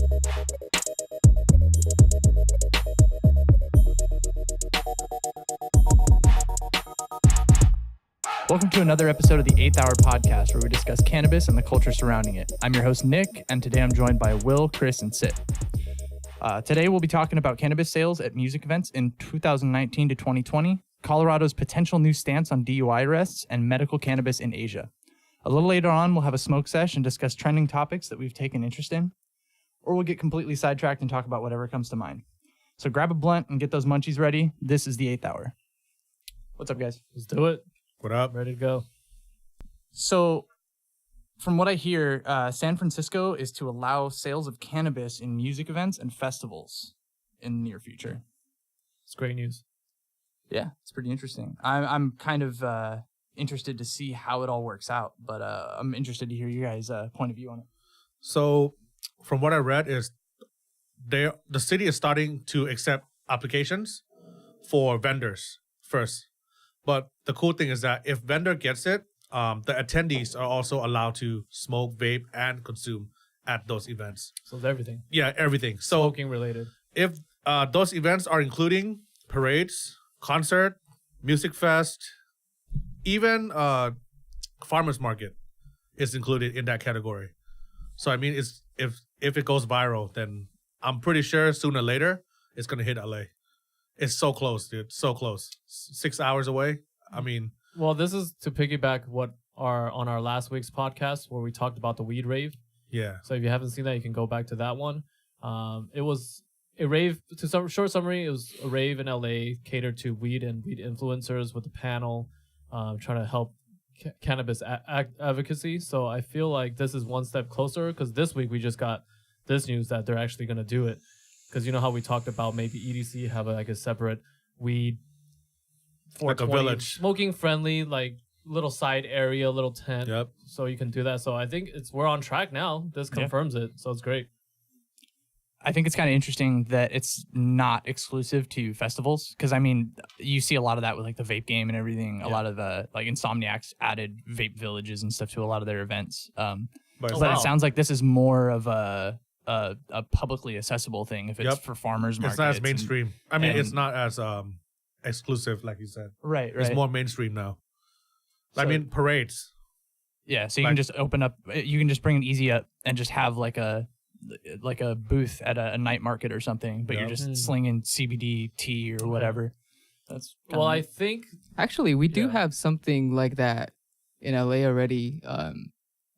Welcome to another episode of the 8th Hour Podcast, where we discuss cannabis and the culture surrounding it. I'm your host, Nick, and today I'm joined by Will, Cris, and Sitt. Today we'll be talking about cannabis sales at music events in 2019 to 2020, Colorado's potential new stance on DUI arrests, and medical cannabis in Asia. A little later on, we'll have a smoke sesh and discuss trending topics that we've taken interest in, or we'll get completely sidetracked and talk about whatever comes to mind. So grab a blunt and get those munchies ready. This is the 8th Hour. What's up, guys? Let's do it. What up? Ready to go. So, from what I hear, San Francisco is to allow sales of cannabis in music events and festivals in the near future. It's great news. Yeah, it's pretty interesting. I'm kind of interested to see how it all works out, but I'm interested to hear your guys' point of view on it. So, from what I read, is the city is starting to accept applications for vendors first. But the cool thing is that if vendor gets it, the attendees are also allowed to smoke, vape, and consume at those events. So it's everything. Yeah, everything. So Smoking related. if those events are including parades, concert, music fest, even farmers market is included in that category. So I mean, it's if it goes viral, then I'm pretty sure sooner or later it's gonna hit LA. It's so close, dude. So close. 6 hours away. I mean, Well, this is to piggyback on our last week's podcast where we talked about the weed rave. yeah. So if you haven't seen that, you can go back to that one. It was a rave. To some short summary, it was a rave in LA catered to weed and weed influencers with a panel trying to help cannabis advocacy. So I feel like this is one step closer because this week we just got this news that they're actually going to do it. Because you know how we talked about maybe EDC have a separate weed for Like a village. smoking friendly, like little side area, little tent. Yep. So you can do that. So I think we're on track now. This confirms it. So it's great. I think it's kind of interesting that it's not exclusive to festivals, because I mean, you see a lot of that with like the vape game and everything. A lot of the like Insomniacs added vape villages and stuff to a lot of their events. But it sounds like this is more of a publicly accessible thing if it's for farmers markets. It's not as mainstream. It's not as exclusive, like you said. Right. It's more mainstream now. Parades. Yeah, so you can just open up. You can just bring an easy up and just have like a booth at a night market or something, but you're just slinging CBD tea or whatever. That's I think actually we do have something like that in LA already.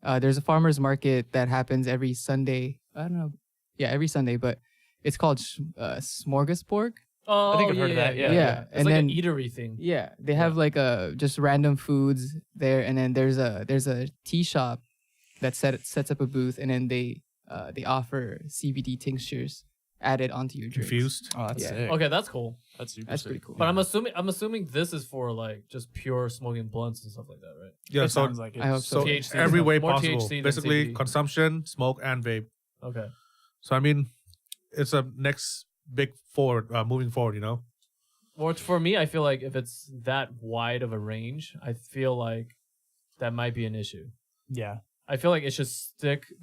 There's a farmers market that happens every Sunday. I don't know. Yeah, every Sunday, but it's called Smorgasbord. Oh, I think I've heard of that. Yeah. It's like an eatery thing. Yeah, they have like just random foods there, and then there's a tea shop that sets up a booth, and then they offer CBD tinctures added onto your drinks. Infused. Oh, that's sick. Okay, that's cool. That's pretty cool. But I'm assuming this is for like just pure smoking blunts and stuff like that, right? Yeah, It so sounds like it. I hope so so. THC, every way more possible. THC than Basically, CBD. consumption, smoke, and vape. Okay. So I mean, it's a next big forward, moving forward. You know. Or for me, I feel like if it's that wide of a range, I feel like that might be an issue. Yeah. I feel like they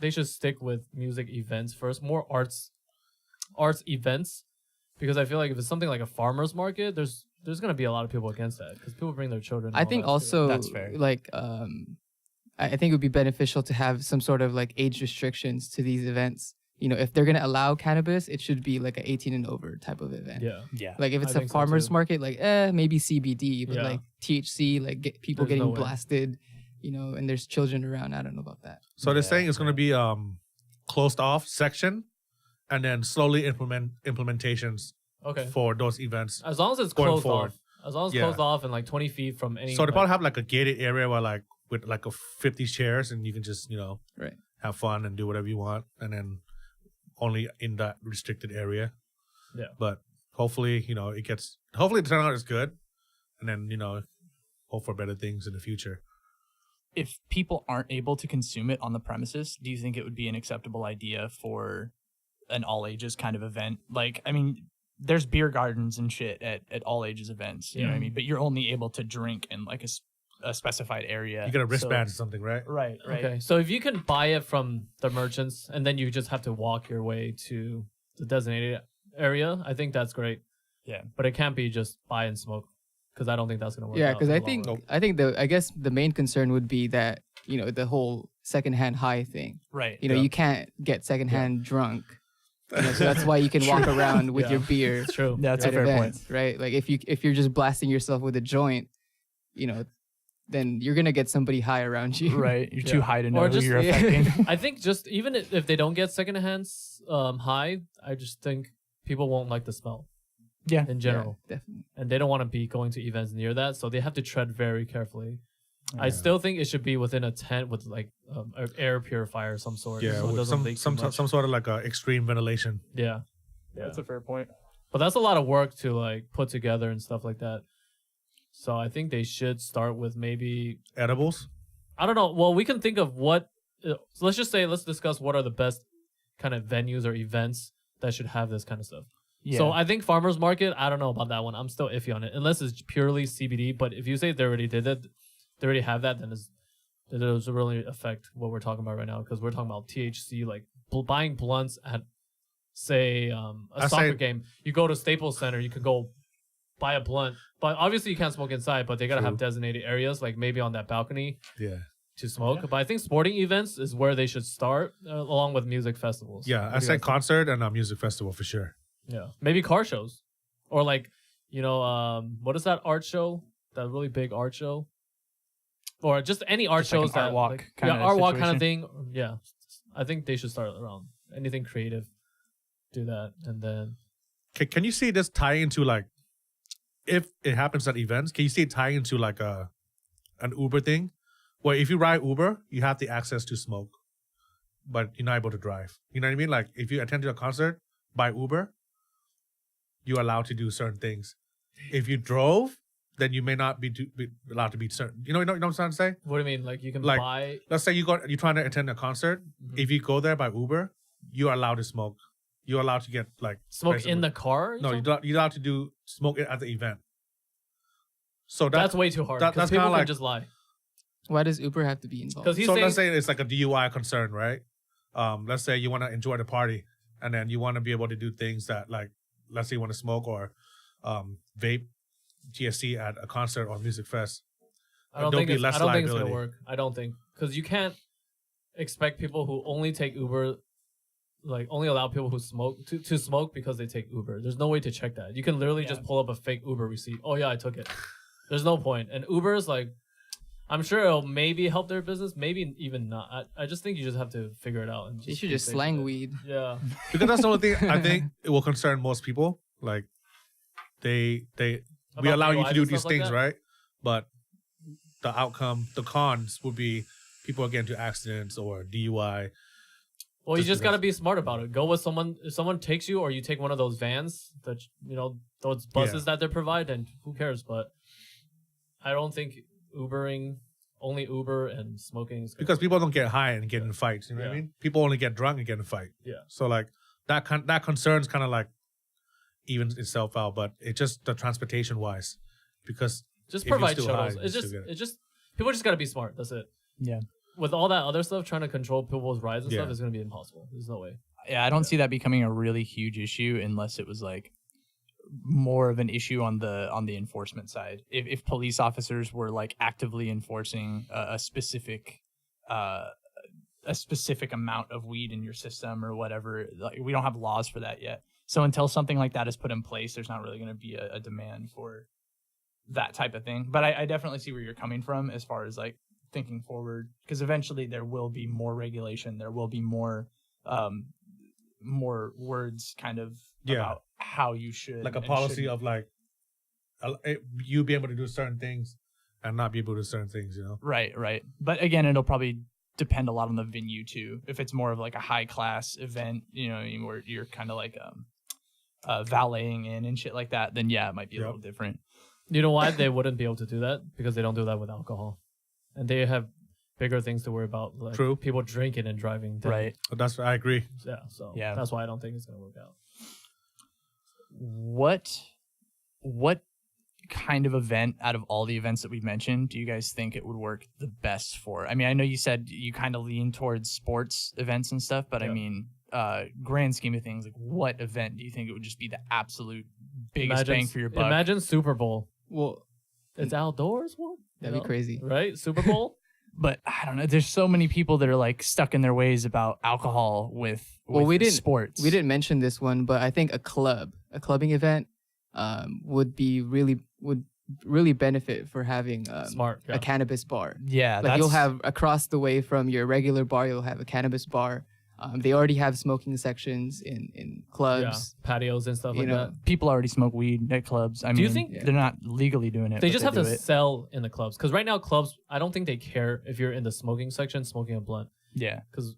should stick with music events first, more arts events, because I feel like if it's something like a farmer's market, there's gonna be a lot of people against that because people bring their children. I think also That's fair. like I think it would be beneficial to have some sort of like age restrictions to these events. You know, if they're gonna allow cannabis, it should be like an 18 and over type of event. Yeah. Like if it's I a think so farmer's too. market, like maybe CBD, but Yeah. like THC, like people There's no getting way. blasted, you know, and there's children around. I don't know about that. So they're saying it's going to be closed off section, and then slowly implementations Okay. for those events. As long as it's Going closed forward. off. As long as it's Yeah. closed off and like 20 feet from any. So they probably have like a gated area where like with like a 50 chairs, and you can just Right. have fun and do whatever you want, and then only in that restricted area. Yeah. But hopefully hopefully the turnout is good, and then hope for better things in the future. If people aren't able to consume it on the premises, do you think it would be an acceptable idea for an all ages kind of event? Like, I mean, there's beer gardens and shit at all ages events, you know what I mean? But you're only able to drink in like a specified area. You get a wristband or So, something, right? right. Okay, so if you can buy it from the merchants and then you just have to walk your way to the designated area, I think that's great. Yeah. But it can't be just buy and smoke, because I don't think that's gonna work. Yeah, out because in I the think long run. I think I guess the main concern would be that the whole secondhand high thing. Right. You can't get secondhand drunk. So that's why you can walk around with your beer. It's true. That's a at fair point. events, right? Like if you're just blasting yourself with a joint, then you're gonna get somebody high around you. Right. You're too Yeah. high to know Or who just- you're yeah. affecting. I think just even if they don't get secondhand high, I just think people won't like the smell Yeah. in general, Yeah, definitely. and they don't want to be going to events near that, so they have to tread very carefully. I still think it should be within a tent with like an air purifier of some sort. Yeah, so it with doesn't leak too some much. sort of like extreme ventilation. Yeah. That's a fair point. But that's a lot of work to like put together and stuff like that. So I think they should start with maybe, Edibles. I don't know. Well, we can think of what. So let's discuss what are the best kind of venues or events that should have this kind of stuff. Yeah. So I think farmers market. I don't know about that one. I'm still iffy on it, unless it's purely CBD. But if you say they already did it, they already have that, then it doesn't really affect what we're talking about right now, because we're talking about THC, like buying blunts at, say, a soccer game. You go to Staples Center, you could go buy a blunt, but obviously you can't smoke inside. But they gotta have True. designated areas, like maybe on that balcony Yeah. to smoke. But I think sporting events is where they should start, along with music festivals. Yeah, What I do you say guys think? concert and a music festival for sure. Yeah, maybe car shows, or like what is that art show? That really big art show, or just any art Just like an shows art that walk like, kinda art walk kind of situation. thing. Yeah, I think they should start around anything creative. Do that, and then Can you see this tie into like, if it happens at events, can you see it tie into like an Uber thing, where if you ride Uber, you have the access to smoke, but you're not able to drive. You know what I mean? Like if you attend to a concert by Uber, you're allowed to do certain things. If you drove, then you may not be allowed to be certain. You know what I'm trying to say? what do you mean? Like you can Like, buy. Let's say you're trying to attend a concert. Mhm. If you go there by Uber, you're allowed to smoke. You're allowed to get like Smoke basically- in the car? or No, something? you're allowed to do smoke it at the event. So That's way too hard. that's Because people kinda can like- just lie. Why does Uber have to be involved? Because he's so saying let's say it's like a DUI concern, right? Let's say you want to enjoy the party, and then you want to be able to do things that, like, let's say you want to smoke or vape GSC at a concert or music fest. I don't there'll think be it's, less I don't think it's gonna liability. work. I don't think, because you can't expect people who only take Uber, like only allow people who smoke to smoke because they take Uber. There's no way to check that. You can literally just pull up a fake Uber receipt. Oh yeah, I took it. There's no point. And Uber is like, I'm sure it'll maybe help their business, maybe even not. I just think you just have to figure it out. And They should be just safe slang with it. weed. Yeah. Because that's the only thing I think it will concern most people. Like, we About allow you DUIs to do and these stuff like things, that? right? But the outcome, the cons would be people get into accidents or DUI. Well, you Just just gotta because- be smart about it. Go with someone. If someone takes you, or you take one of those vans that those buses that they provide, then who cares? But I don't think Ubering, only Uber and smoking is Because people don't get high and get in fights. You know what I Yeah. mean? People only get drunk and get in a fight. Yeah. So like that concerns kind of like evens itself out, but it's just the transportation wise, because just if you're provide still high, shuttles. you It's still just get it. it's just people just gotta be smart. That's it. Yeah. With all that other stuff, trying to control people's rides and Yeah. stuff is gonna be impossible. There's no way. Yeah, I don't see that becoming a really huge issue unless it was like more of an issue on the enforcement side. If police officers were like actively enforcing a specific amount of weed in your system or whatever, like, we don't have laws for that yet. So until something like that is put in place, there's not really going to be a demand for that type of thing. But I definitely see where you're coming from as far as like thinking forward, because eventually there will be more regulation. There will be more words kind of Yeah. about how you should, like a and policy shouldn't. of like you be able to do certain things and not be able to do certain things. You know? Right. But again, it'll probably depend a lot on the venue too. If it's more of like a high class event, where you're kind of like valeting in and shit like that, then yeah, it might be a Yep. little different. You know why they wouldn't be able to do that? Because they don't do that with alcohol, and they have bigger things to worry about, like True. people drinking and driving. than- Right. But I agree. Yeah. So Yeah. that's why I don't think it's gonna work out. What kind of event out of all the events that we mentioned do you guys think it would work the best for? I mean, I know you said you kind of lean towards sports events and stuff, but I mean, grand scheme of things, like what event do you think it would just be the absolute biggest bang for your buck? Imagine Super Bowl. Well, It's outdoors. Well, that'd be crazy. right? Super Bowl. But I don't know. There's so many people that are like stuck in their ways about alcohol with we didn't sports. We didn't mention this one, but I think a clubbing event, would really benefit for having Smart. Yeah. a cannabis bar. Yeah, Like you'll have across the way from your regular bar, you'll have a cannabis bar. They already have smoking sections in clubs. Patios and stuff You like know, that. people already smoke weed at clubs. I Do you mean, think- they're not legally doing it? They but just have do to it. sell in the clubs because right now clubs, I don't think they care if you're in the smoking section smoking a blunt. Yeah. Because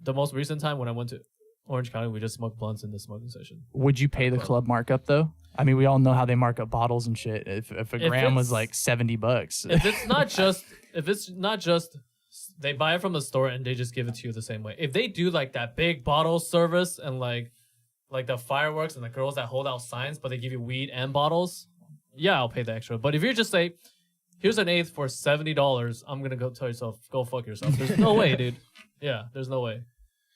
the most recent time when I went to Orange County, we just smoked blunts in the smoking section. Would you pay the club markup though? I mean, we all know how they mark up bottles and shit. If a gram was it's- like $70, If it's not just they buy it from the store and they just give it to you the same way. If they do like that big bottle service and like the fireworks and the girls that hold out signs, but they give you weed and bottles, yeah, I'll pay the extra. But if you're just say, here's an eighth for $70, I'm gonna go tell yourself, go fuck yourself. There's no way, dude. Yeah, there's no way.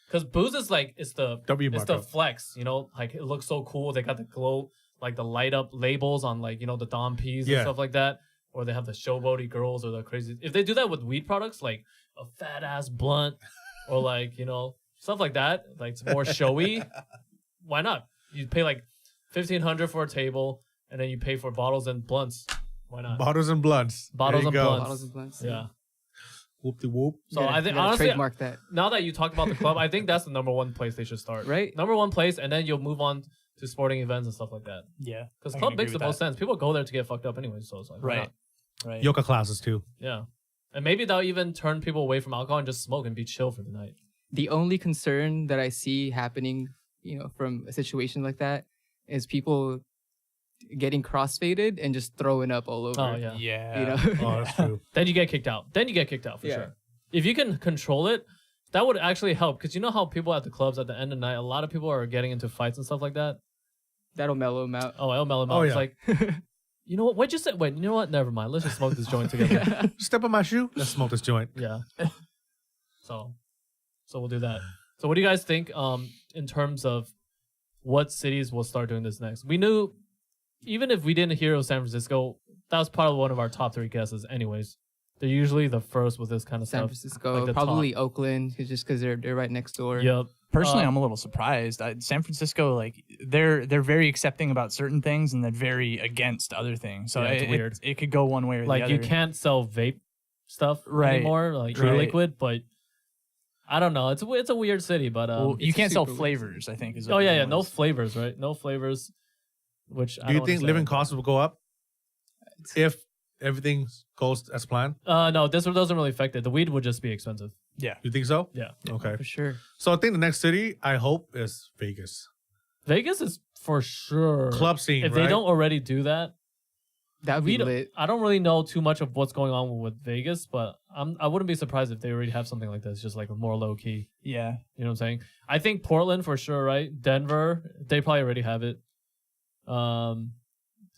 Because booze is like it's the markup. flex, you know, like it looks so cool. They got the glow, like the light up labels on like, you know, the Dom P's and Yeah. stuff like that. Or they have the showboaty girls or the crazy. If they do that with weed products, like a fat ass blunt or like, you know, stuff like that, like it's more showy, why not? You pay like $1,500 for a table and then you pay for bottles and blunts. Why not? Bottles and blunts. Bottles There you and go. blunts. bottles and blunts. Yeah. Whoop de whoop. So I think You gotta honestly, trademark that. now that you talk about the club, I think that's the number one place they should start. Right. Number one place, and then you'll move on to sporting events and stuff like that. yeah, Because I can club agree makes the with most that. sense. People go there to get fucked up anyway, so it's like why Right, not? right. Yoga classes too. Yeah, and maybe that'll even turn people away from alcohol and just smoke and be chill for the night. The only concern that I see happening, from a situation like that, is people getting crossfaded and just throwing up all over. Oh yeah. Yeah, Oh, that's true. Then you get kicked out. Then you get kicked out for Yeah. sure. If you can control it, that would actually help. Because you know how people at the clubs at the end of the night, a lot of people are getting into fights and stuff like that. That'll mellow them out. Oh, it'll mellow them Oh, out. It's yeah. like, you know what? What'd you say? Wait, you know what? Never mind. Let's just smoke this joint together. Step on my shoe. Let's smoke this joint. Yeah. So we'll do that. So what do you guys think in terms of what cities will start doing this next? We knew, even if we didn't hear of San Francisco, that was probably one of our top 3 guesses anyways. They're usually the first with this kind of San stuff. Francisco, like the probably Oakland, just because they're right next door. Yep. Personally, I'm a little surprised. San Francisco, like they're very accepting about certain things and then very against other things. So Yeah, it's weird. It could go one way or the Like other. you can't sell vape stuff Right. anymore, like Right. liquid, but I don't know. It's a weird city, but Well, you it's can't sell super weird. flavors. I think is. oh what yeah, it yeah, no was. flavors, right? No flavors. Which I Do you don't think understand. living costs will go up if everything goes as planned? No, this doesn't really affect it. The weed would just be expensive. Yeah. You think so? Yeah. Okay. For sure. So I think the next city I hope is Vegas. Vegas is for sure Club scene, If right? they don't already do that, That'd be lit. I don't really know too much of what's going on with Vegas, but I wouldn't be surprised if they already have something like this, just like more low key. Yeah. You know what I'm saying? I think Portland for sure, right? Denver, they probably already have it.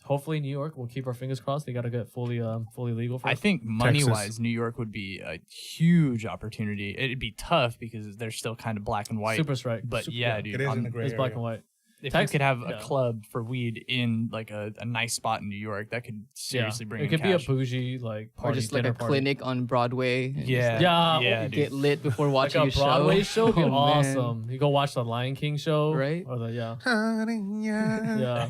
Hopefully New York. We'll keep our fingers crossed. They got to get fully legal for I it. think money wise, New York would be a huge opportunity. It'd be tough because they're still kind of black and white. Super strike. But Super, yeah, dude, It is in the gray it's black area. and white. if Tex- you could have a yeah. club for weed in like a nice spot in New York, that could seriously bring It in could cash. be a bougie like Or party, just like a dinner party. clinic on Broadway. and just, Yeah. Yeah, Yeah, like, dude. get lit before Like watching a a Broadway show would be Oh, man. awesome. You go watch the Lion King show, Right? Or the Honey, yeah. yeah.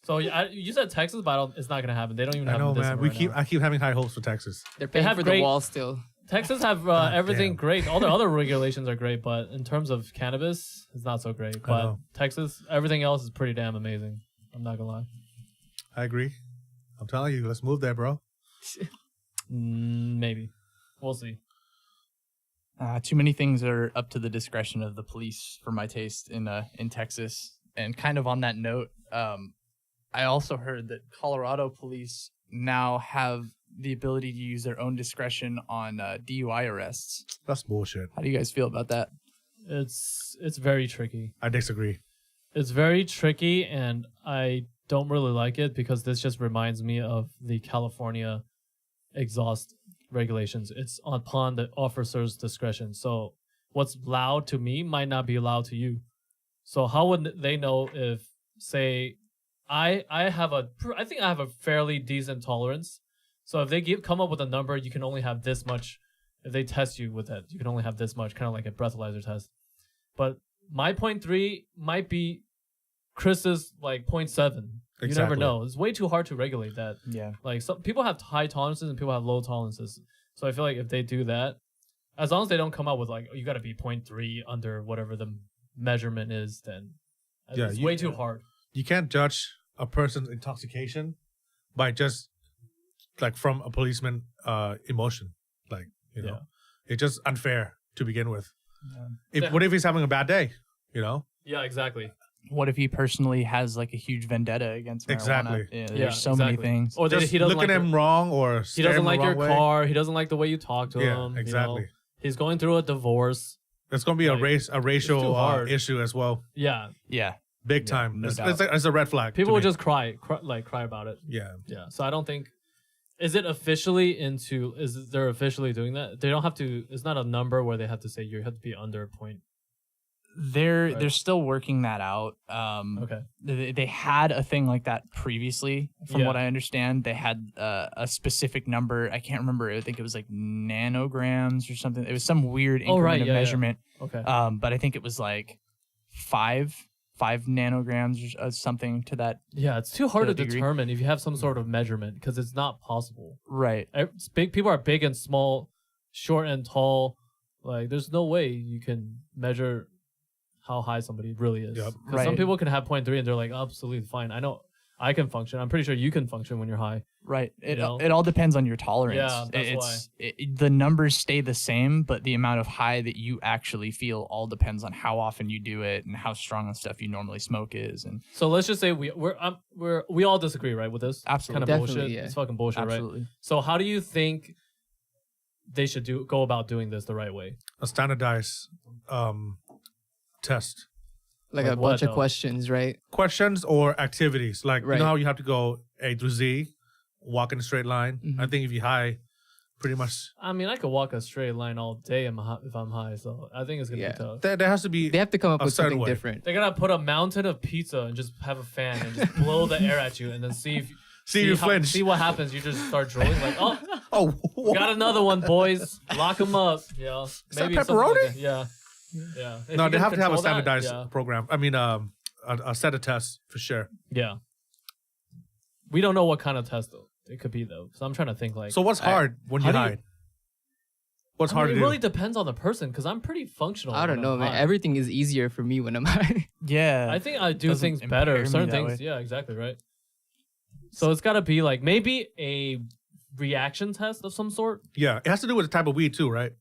So you said Texas, but it's not gonna happen. They don't even I have know, this man. one right now. I keep having high hopes for Texas. They're paying have for great- the wall still. Texas have everything damn. great. All the other regulations are great, but in terms of cannabis, it's not so great. But know. Texas, everything else is pretty damn amazing. I'm not gonna lie. I agree. I'm telling you, let's move there, bro. Maybe. We'll see. Too many things are up to the discretion of the police, for my taste, in Texas. And kind of on that note, I also heard that Colorado police now have the ability to use their own discretion on DUI arrests. That's bullshit. How do you guys feel about that? It's very tricky. I disagree. It's very tricky, and I don't really like it because this just reminds me of the California exhaust regulations. It's upon the officer's discretion. So what's loud to me might not be loud to you. So how would they know if, say, I think I have a fairly decent tolerance. So if they come up with a number, you can only have this much. If they test you with that, you can only have this much, kind of like a breathalyzer test. But my 0.3 might be Chris's like 0.7. You never know. It's way too hard to regulate that. Yeah. Like some people have high tolerances and people have low tolerances. So I feel like if they do that, as long as they don't come out with like, oh, you got to be 0.3 under whatever the measurement is, then it's way too hard. You can't judge a person's intoxication by just like from a policeman emotion. Like, you know, it's just unfair to begin with. Yeah. What if he's having a bad day, you know? Yeah, exactly. What if he personally has like a huge vendetta against marijuana? Exactly. Yeah, there's so many things. Or just he doesn't look at him wrong, or he doesn't like your way. car. He doesn't like the way you talk to him. Yeah, exactly. You know? He's going through a divorce. It's going to be a racial issue as well. Yeah. Yeah. Big time. No It's a red flag. People would just cry about it. Yeah. Yeah. So I don't think. Is there officially doing that? They don't have to. It's not a number where they have to say you have to be under a point. They're still working that out. Okay. They had a thing like that previously, from what I understand. They had a specific number. I can't remember. I think it was like nanograms or something. It was some weird increment of measurement. Yeah. Okay. But I think it was like five nanograms or something to that. Yeah, it's too hard to degree. determine if you have some sort of measurement because it's not possible. Right. Big people are big and small, short and tall. Like, there's no way you can measure how high somebody really is. Because some people can have 0.3 and they're like, absolutely fine. I know I can function. I'm pretty sure you can function when you're high. Right. It all depends on your tolerance. Yeah, that's why. The numbers stay the same, but the amount of high that you actually feel all depends on how often you do it and how strong the stuff you normally smoke is. And so let's just say we all disagree, right, with this? Absolutely. Kind of Definitely, bullshit. yeah. It's fucking bullshit, absolutely. right? So how do you think they should go about doing this the right way? A standardized test. Like a Like bunch what, of questions, right? Questions or activities. Like, you Right. know how you have to go A through Z, walk in a straight line? Mhm. I think if you're high, pretty much, I mean, I could walk a straight line all day if I'm high, so I think it's gonna Yeah. be tough. there has to be They have to come up A with certain something way. different. They're gonna put a mountain of pizza and just have a fan and just blow the air at you and then see if you flinch. See what happens. You just start drooling like, oh, Oh, got another one, boys. Lock them up. Yeah, that maybe something like pepperoni? that. Yeah, yeah. If no, you they can have to have a control that, standardized yeah. program. I mean, a set of tests for sure. Yeah. We don't know what kind of test though it could be though, so I'm trying to think like. So what's hard when you how do you- hide? What's I mean, hard to it do? really depends on the person because I'm pretty functional. I don't when know, I'm man. high. Everything is easier for me when I'm high. Yeah. I think I do Doesn't things impair better. me Certain that things, way. yeah, exactly right. So it's got to be like maybe a reaction test of some sort. Yeah, it has to do with the type of weed too, right?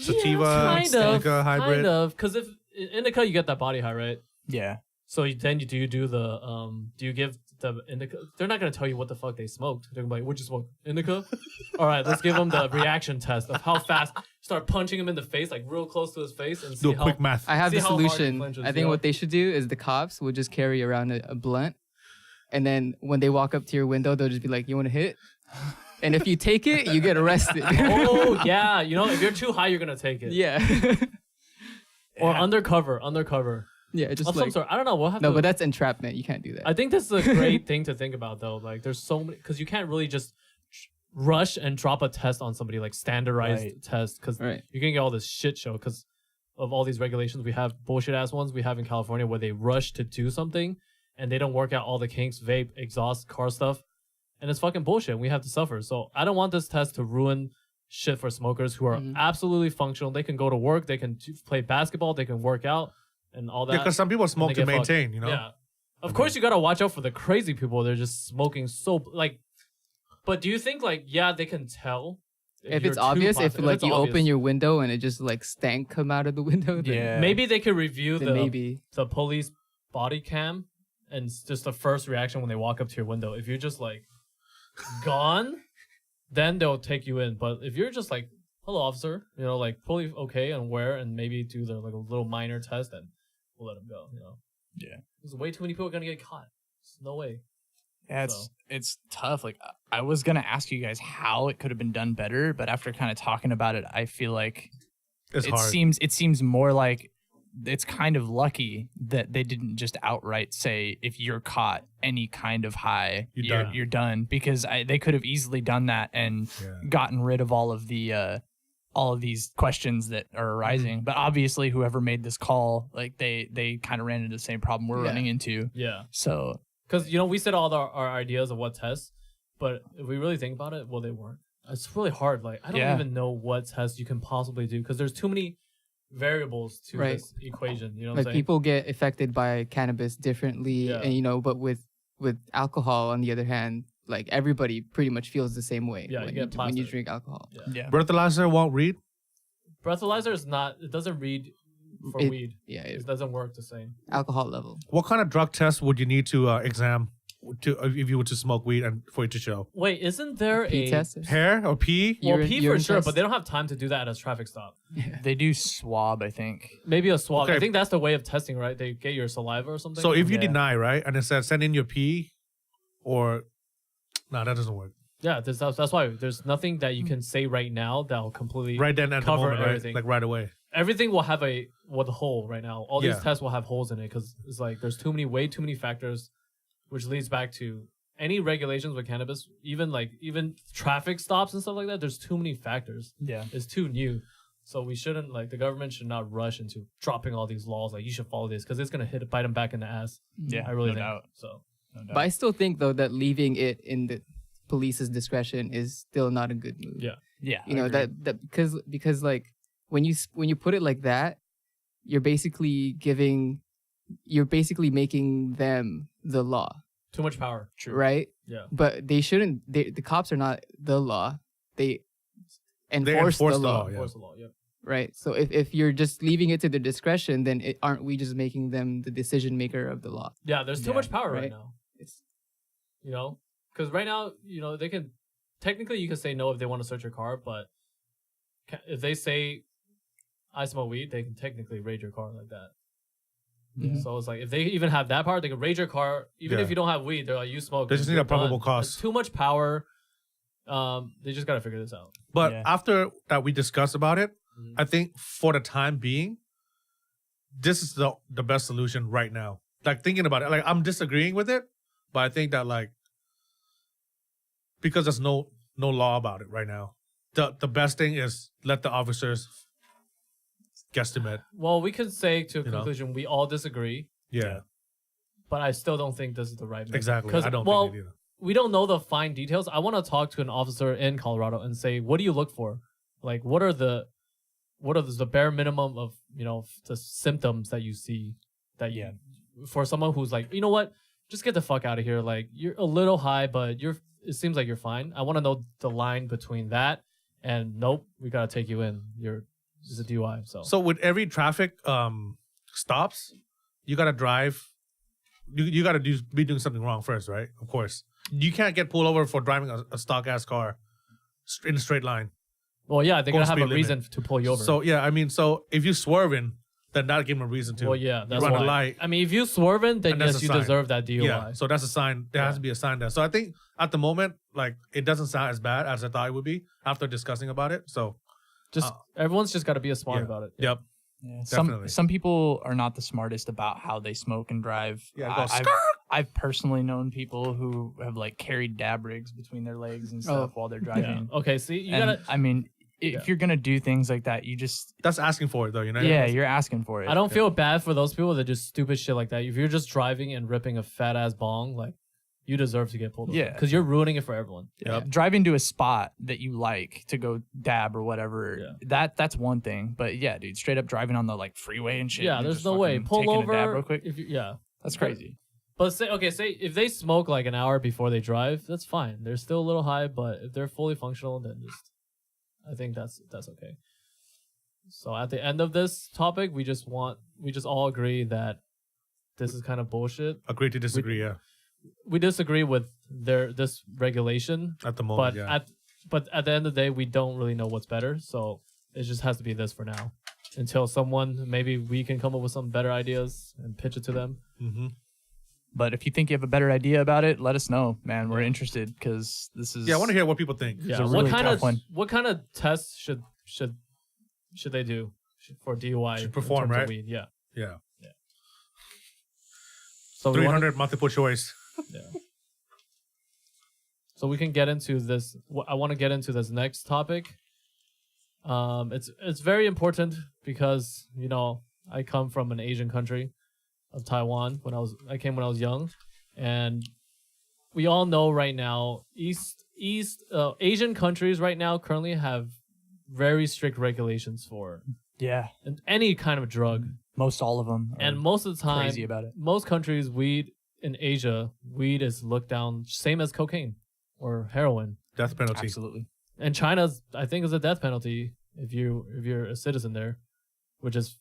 Sativa, kind of, indica, hybrid. kind of. Because if indica, you get that body high, right? Yeah. So then do you do the do you give the indica? They're not gonna tell you what the fuck they smoked. They're gonna be like, "What'd you smoke? Indica?" All right, let's give them the reaction test of how fast. Start punching him in the face, like real close to his face, and see Do a how. quick math. I have See the how hard he solution. flinches, I think yeah. what they should do is the cops would just carry around a blunt, and then when they walk up to your window, they'll just be like, "You want to hit?" And if you take it, you get arrested. Oh yeah, you know if you're too high, you're gonna take it. yeah, Or Yeah. undercover. yeah, just Of some like sort. I don't know. We'll have no, to. but that's entrapment. You can't do that. I think this is a great thing to think about though. Like there's so many because you can't really just rush and drop a test on somebody like standardized Right. test because Right. you're gonna get all this shit show because of all these regulations we have bullshit ass ones we have in California where they rush to do something and they don't work out all the kinks, vape, exhaust, car stuff, and it's fucking bullshit. And we have to suffer. So I don't want this test to ruin shit for smokers who are Mhm. absolutely functional. They can go to work, they can play basketball, they can work out, and all that. Yeah, because some people smoke they to get fucked. maintain, you know? Yeah. Of course, you gotta watch out for the crazy people. They're just smoking so like. But do you think like they can tell if you're it's too obvious, if positive? like it's you obvious. open your window and it just like stank come out of the window, then, Yeah. maybe they could review then maybe the police body cam and just the first reaction when they walk up to your window. If you're just like gone, then they'll take you in. But if you're just like, hello officer, you know, like fully okay and where and maybe do the like a little minor test, then we'll let them go. You know. Yeah. Because way too many people are gonna get caught. No way. Yeah, it's tough. Like I was gonna ask you guys how it could have been done better, but after kind of talking about it, I feel like It's hard. it seems more like it's kind of lucky that they didn't just outright say if you're caught any kind of high, you're done, because they could have easily done that and gotten rid of all of these questions that are arising. But obviously, whoever made this call, like they kind of ran into the same problem we're running into. Yeah. So. Because, we said all our ideas of what tests, but if we really think about it, well, they weren't. It's really hard. Like, I don't even know what tests you can possibly do because there's too many variables to this equation. You know what I'm saying? People get affected by cannabis differently, and but with alcohol, on the other hand, like everybody pretty much feels the same way when you drink alcohol. Yeah. Breathalyzer won't read. Breathalyzer is not. It doesn't read for weed. Yeah, it doesn't work the same. Alcohol level. What kind of drug test would you need to exam if you were to smoke weed and for it to show? Wait, isn't there Pee test? Hair or pee? Well, pee for urine sure, test? but they don't have time to do that at a traffic stop. They do swab, I think. Maybe a swab. Okay. I think that's the way of testing, right? They get your saliva or something. So if you deny, right, and it says send in your pee, or that doesn't work. Yeah, that's why there's nothing that you can say right now that'll completely Right then at the cover moment, right? everything. Like right away. Everything will have a hole right now. All these tests will have holes in it because it's like there's way too many factors, which leads back to any regulations with cannabis, even traffic stops and stuff like that. There's too many factors. Yeah, it's too new, so we shouldn't the government should not rush into dropping all these laws. Like you should follow this because it's gonna bite them back in the ass. Yeah, I really think doubt. so. No doubt. But I still think though that leaving it in the police's discretion is still not a good move. Yeah, that because like when you put it like that, you're basically making them the law. Too much power. True. Right? Yeah. But they shouldn't. The cops are not the law. They enforce the law. Enforce the law. Yep. Right. So if you're just leaving it to their discretion, then aren't we just making them the decision maker of the law? Yeah. There's too much power right now. It's because right now they can technically you can say no if they want to search your car, but if they say I smoke weed, they can technically raid your car like that. Yeah. So it's like if they even have that power, they can raid your car even if you don't have weed. They're like you smoke. They just need a probable cause. It's too much power. They just gotta figure this out. But after that we discussed about it, I think for the time being, this is the best solution right now. Like thinking about it, like I'm disagreeing with it, but I think that because there's no law about it right now, the best thing is let the officers guesstimate. Well, we could say to a conclusion we all disagree. Yeah. But I still don't think this is the right method. Exactly. I don't think it either. We don't know the fine details. I want to talk to an officer in Colorado and say, what do you look for? Like, what are the bare minimum of the symptoms that you see for someone who's like, you know what, just get the fuck out of here. Like you're a little high, but it seems like you're fine. I want to know the line between that and nope, we gotta take you in. It's a DUI. So with every traffic stops, you gotta drive. You gotta be doing something wrong first, right? Of course, you can't get pulled over for driving a stock ass car in a straight line. Well, yeah, they're gonna have a reason to pull you over. So yeah, I mean, so if you swerving, then that give them a reason to. Well, yeah, that's run why. a light. I mean, if you swerving, then yes, you deserve that DUI. Yeah, so that's a sign. There has to be a sign there. So I think at the moment, it doesn't sound as bad as I thought it would be after discussing about it. So just everyone's just got to be smart about it. Yep. Yeah, Definitely. some people are not the smartest about how they smoke and drive. Yeah, I've personally known people who have carried dab rigs between their legs and stuff while they're driving. Yeah. Okay, see, you gotta. I mean, if you're gonna do things like that, that's asking for it though, you know. Yeah, you're asking for it. I don't feel bad for those people that do stupid shit like that. If you're just driving and ripping a fat ass bong, you deserve to get pulled over. Yeah, because you're ruining it for everyone. Yep. Driving to a spot that you like to go dab or whatever. Yeah. That's one thing. But yeah, dude, straight up driving on the freeway and shit. Yeah, there's no way. Pull over. A dab real quick. That's crazy. But say if they smoke an hour before they drive, that's fine. They're still a little high, but if they're fully functional, then I think that's okay. So at the end of this topic, we just all agree that this is kind of bullshit. Agree to disagree. We disagree with this regulation at the moment. But at the end of the day, we don't really know what's better. So it just has to be this for now, until maybe we can come up with some better ideas and pitch it to them. Mm-hmm. But if you think you have a better idea about it, let us know, man. We're interested because this is Yeah, I want to hear what people think. Yeah. a really tough one. What kind of tests should they do for DUI? Should perform, in terms of right? weed? Yeah. Yeah. So we wanna- 300 multiple choice. Yeah. So we can get into this. I want to get into this next topic. It's very important because I come from an Asian country of Taiwan. I came when I was young, and we all know right now Asian countries right now currently have very strict regulations for Yeah, any kind of drug, most all of them. and most of the time, crazy about it. most countries, weed in Asia, weed is looked down same as cocaine or heroin. Death penalty. Absolutely. And China's, I think, is a death penalty if you're a citizen there, which is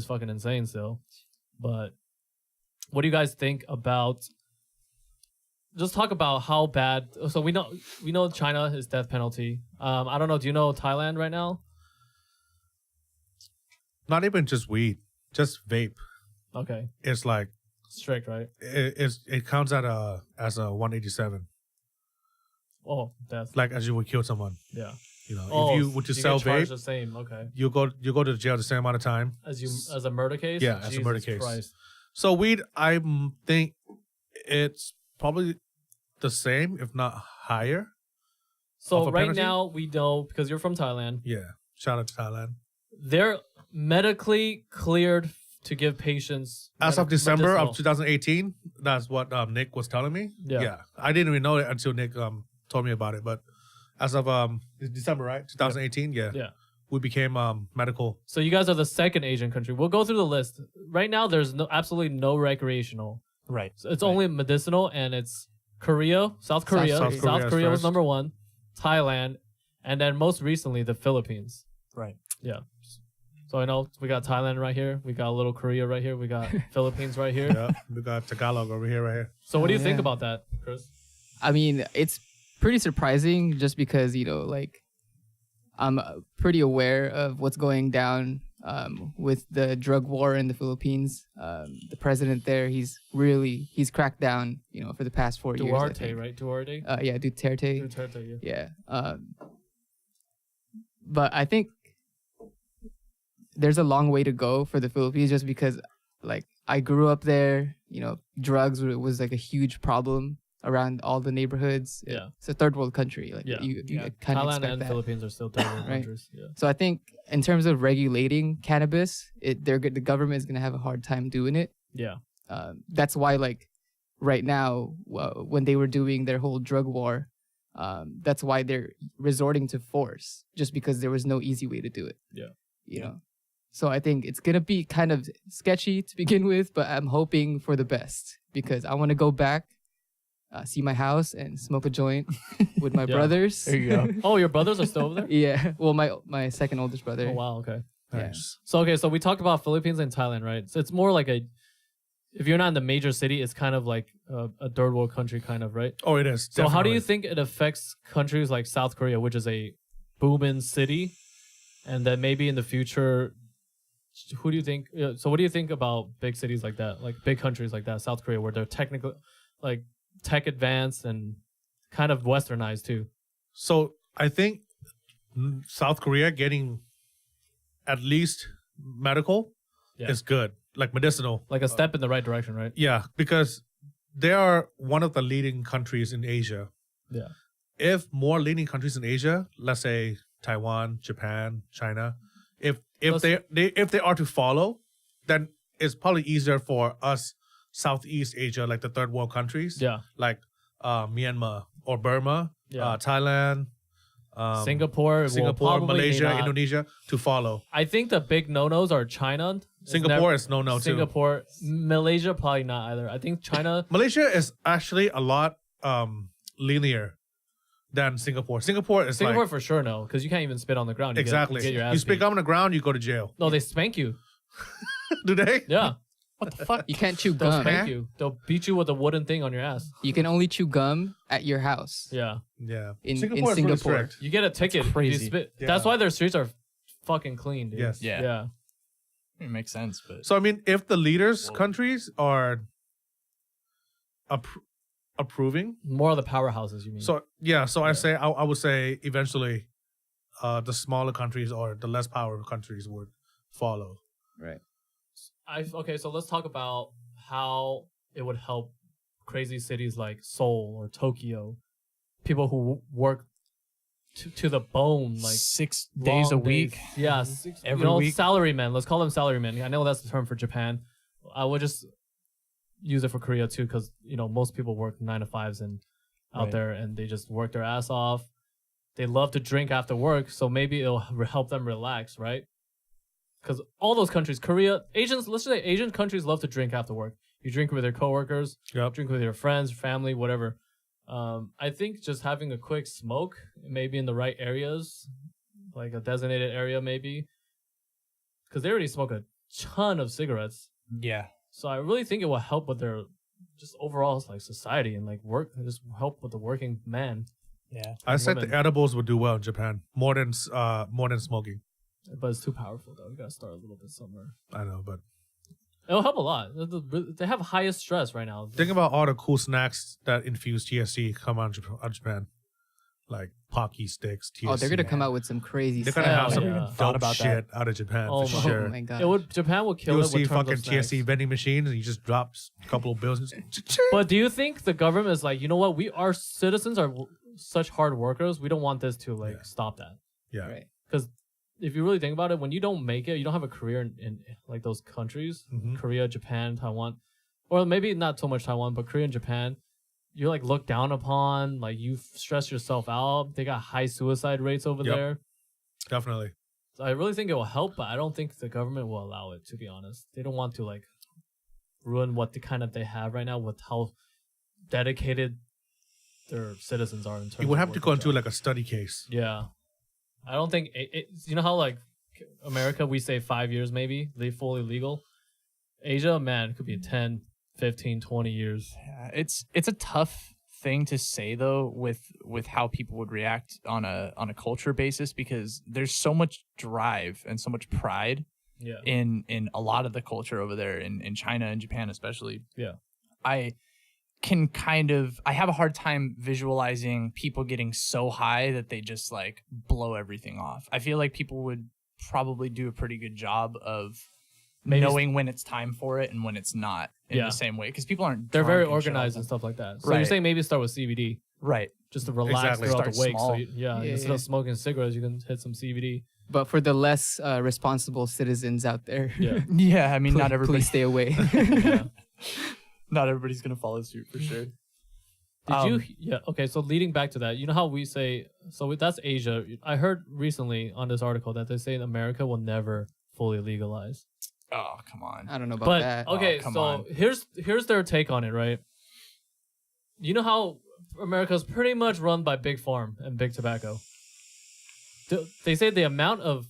fucking insane still. But what do you guys think about? Just talk about how bad. So we know China is death penalty. I don't know. Do you know Thailand right now? Not even just weed, just vape. Okay, It's like strict, right? it counts as a 187. Oh, death. Like as you would kill someone. Yeah. If you were to sell get charged vape, the same. Okay. you go to jail the same amount of time. As a murder case. Yeah, as a murder Jesus case. Christ. So weed, I think it's probably the same, if not higher. So Of a right penalty? now we know because you're from Thailand. Yeah. Shout out to Thailand. They're medically cleared to give patients As of December medicinal. of 2018, that's what Nick was telling me. Yeah. I didn't even know it until Nick told me about it. But as of December, right? 2018, yeah. Yeah. We became medical. So you guys are the second Asian country. We'll go through the list. Right now, there's absolutely no recreational. Right. So it's only medicinal, and it's Korea, South Korea. South Korea is was first. number one, Thailand, and then most recently the Philippines. Right. Yeah. So I know we got Thailand right here. We got a little Korea right here. We got Philippines right here. Yeah. We got Tagalog over here, right here. So what do you think Yeah. about that, Chris? I mean, it's pretty surprising just because, like, I'm pretty aware of what's going down with the drug war in the Philippines. The president there, he's cracked down, for the past 4 years. I Duarte, think. right? Duarte? Yeah, Duterte. Duterte, yeah. Yeah. But I think there's a long way to go for the Philippines just because, like, I grew up there, drugs was like a huge problem around all the neighborhoods. Yeah. It's a third world country. Like, Yeah. you kind of Thailand expect and that. Philippines are still third world Right. countries. Yeah. So I think in terms of regulating cannabis, the government is going to have a hard time doing it. Yeah. That's why, like, right now, when they were doing their whole drug war, that's why they're resorting to force, just because there was no easy way to do it. Yeah. So I think it's gonna be kind of sketchy to begin with, but I'm hoping for the best because I want to go back, see my house, and smoke a joint with my Yeah. brothers. There you go. Oh, your brothers are still over there? Yeah. Well, my second oldest brother. Oh, wow. Okay. Yeah. Nice. So we talked about Philippines and Thailand, right? So it's more like if you're not in the major city, it's kind of like a third world country, kind of, right? Oh, it is. So how do you definitely. think it affects countries like South Korea, which is a booming city, and then maybe in the future, who do you think? So what do you think about big cities like that, like big countries like that, South Korea, where they're technically like tech advanced and kind of westernized too? So I think South Korea getting at least medical Yeah. is good, like medicinal. Like a step in the right direction, right? Yeah, because they are one of the leading countries in Asia. Yeah. If more leading countries in Asia, let's say Taiwan, Japan, China, if they are to follow, then it's probably easier for us Southeast Asia, like the third world countries, Yeah. like Myanmar or Burma, Yeah. Thailand, Singapore, will probably Malaysia, not. Indonesia to follow. I think the big no-nos are China. Singapore is no too. Singapore, Malaysia probably not either. I think China. Malaysia is actually a lot linear than Singapore. Singapore is Singapore like for sure no, because you can't even spit on the ground. You exactly. Get your ass You speak beat. up on the ground, you go to jail. No, they spank you. Do they? Yeah, What the fuck? You can't chew they'll gum. spank you. They'll beat you with a wooden thing on your ass. You can only chew gum at your house. Yeah, Yeah. In is really Singapore. strict. you get a ticket. if you crazy. spit. Yeah. That's why their streets are fucking clean, dude. Yes. Yeah. Yeah. It makes sense, but So I mean, if the leaders Whoa. countries are approving. More of the powerhouses, you mean? So I would say eventually, the smaller countries or the less powerful countries would follow. Right. So let's talk about how it would help crazy cities like Seoul or Tokyo, people who work to the bone, like 6 days a week. Yeah, every week. Salarymen. Let's call them salarymen. I know that's the term for Japan. I would just use it for Korea too, because most people work 9 to 5s and out there, and they just work their ass off. They love to drink after work, so maybe it'll help them relax, right? Because all those countries, Korea, Asians, let's just say Asian countries love to drink after work. You drink with your coworkers, drink with your friends, family, whatever. I think just having a quick smoke, maybe in the right areas, like a designated area maybe, because they already smoke a ton of cigarettes. Yeah. So I really think it will help with their just overall like society and like work, just help with the working man. Yeah. I said the edibles would do well in Japan more than smoking. But it's too powerful though. We gotta start a little bit somewhere. I know, but it'll help a lot. They have highest stress right now. think about all the cool snacks that infuse THC come out of Japan, like Pocky sticks. THC. Oh, they're gonna come out with some crazy. They're stuff. gonna have some Yeah. dope shit out of Japan Oh for my- sure. Oh my god. Japan will kill You'll it see with terms fucking of snacks. THC vending machines, and you just drop a couple of bills. But do you think the government is like, you know what? Our citizens are such hard workers. We don't want this to like stop that. Yeah. Right. Because if you really think about it, when you don't make it, you don't have a career in like those countries, Korea, Japan, Taiwan, or maybe not so much Taiwan, but Korea and Japan, you're like looked down upon, like you stress yourself out. They got high suicide rates over there. Definitely. So I really think it will help, but I don't think the government will allow it, to be honest. They don't want to like ruin what they have right now with how dedicated their citizens are in terms of You would have to go into working like a study case. yeah. I don't think you know how like America we say 5 years maybe they fully legal. Asia, man, it could be 10, 15, 20 years. Yeah, it's a tough thing to say though with how people would react on a culture basis, because there's so much drive and so much pride Yeah. in a lot of the culture over there in China and Japan especially. Yeah. I have a hard time visualizing people getting so high that they just like blow everything off. I feel like people would probably do a pretty good job of knowing when it's time for it and when it's not in the same way, because people aren't They're very drunk and shit organized all and the stuff like that. So Right. you're saying maybe start with CBD, right. just to relax Exactly. throughout Start the wake. small. So instead of smoking cigarettes, you can hit some CBD. But for the less responsible citizens out there, Yeah. Yeah, I mean, not everybody. please stay away. Yeah. Not everybody's gonna follow suit for sure. Did you? Yeah. Okay. So leading back to that, you know how we say, so that's Asia. I heard recently on this article that they say America will never fully legalize. Oh, come on. I don't know about But that. okay, come so on. here's their take on it, right? You know how America's pretty much run by big farm and big tobacco. They say the amount of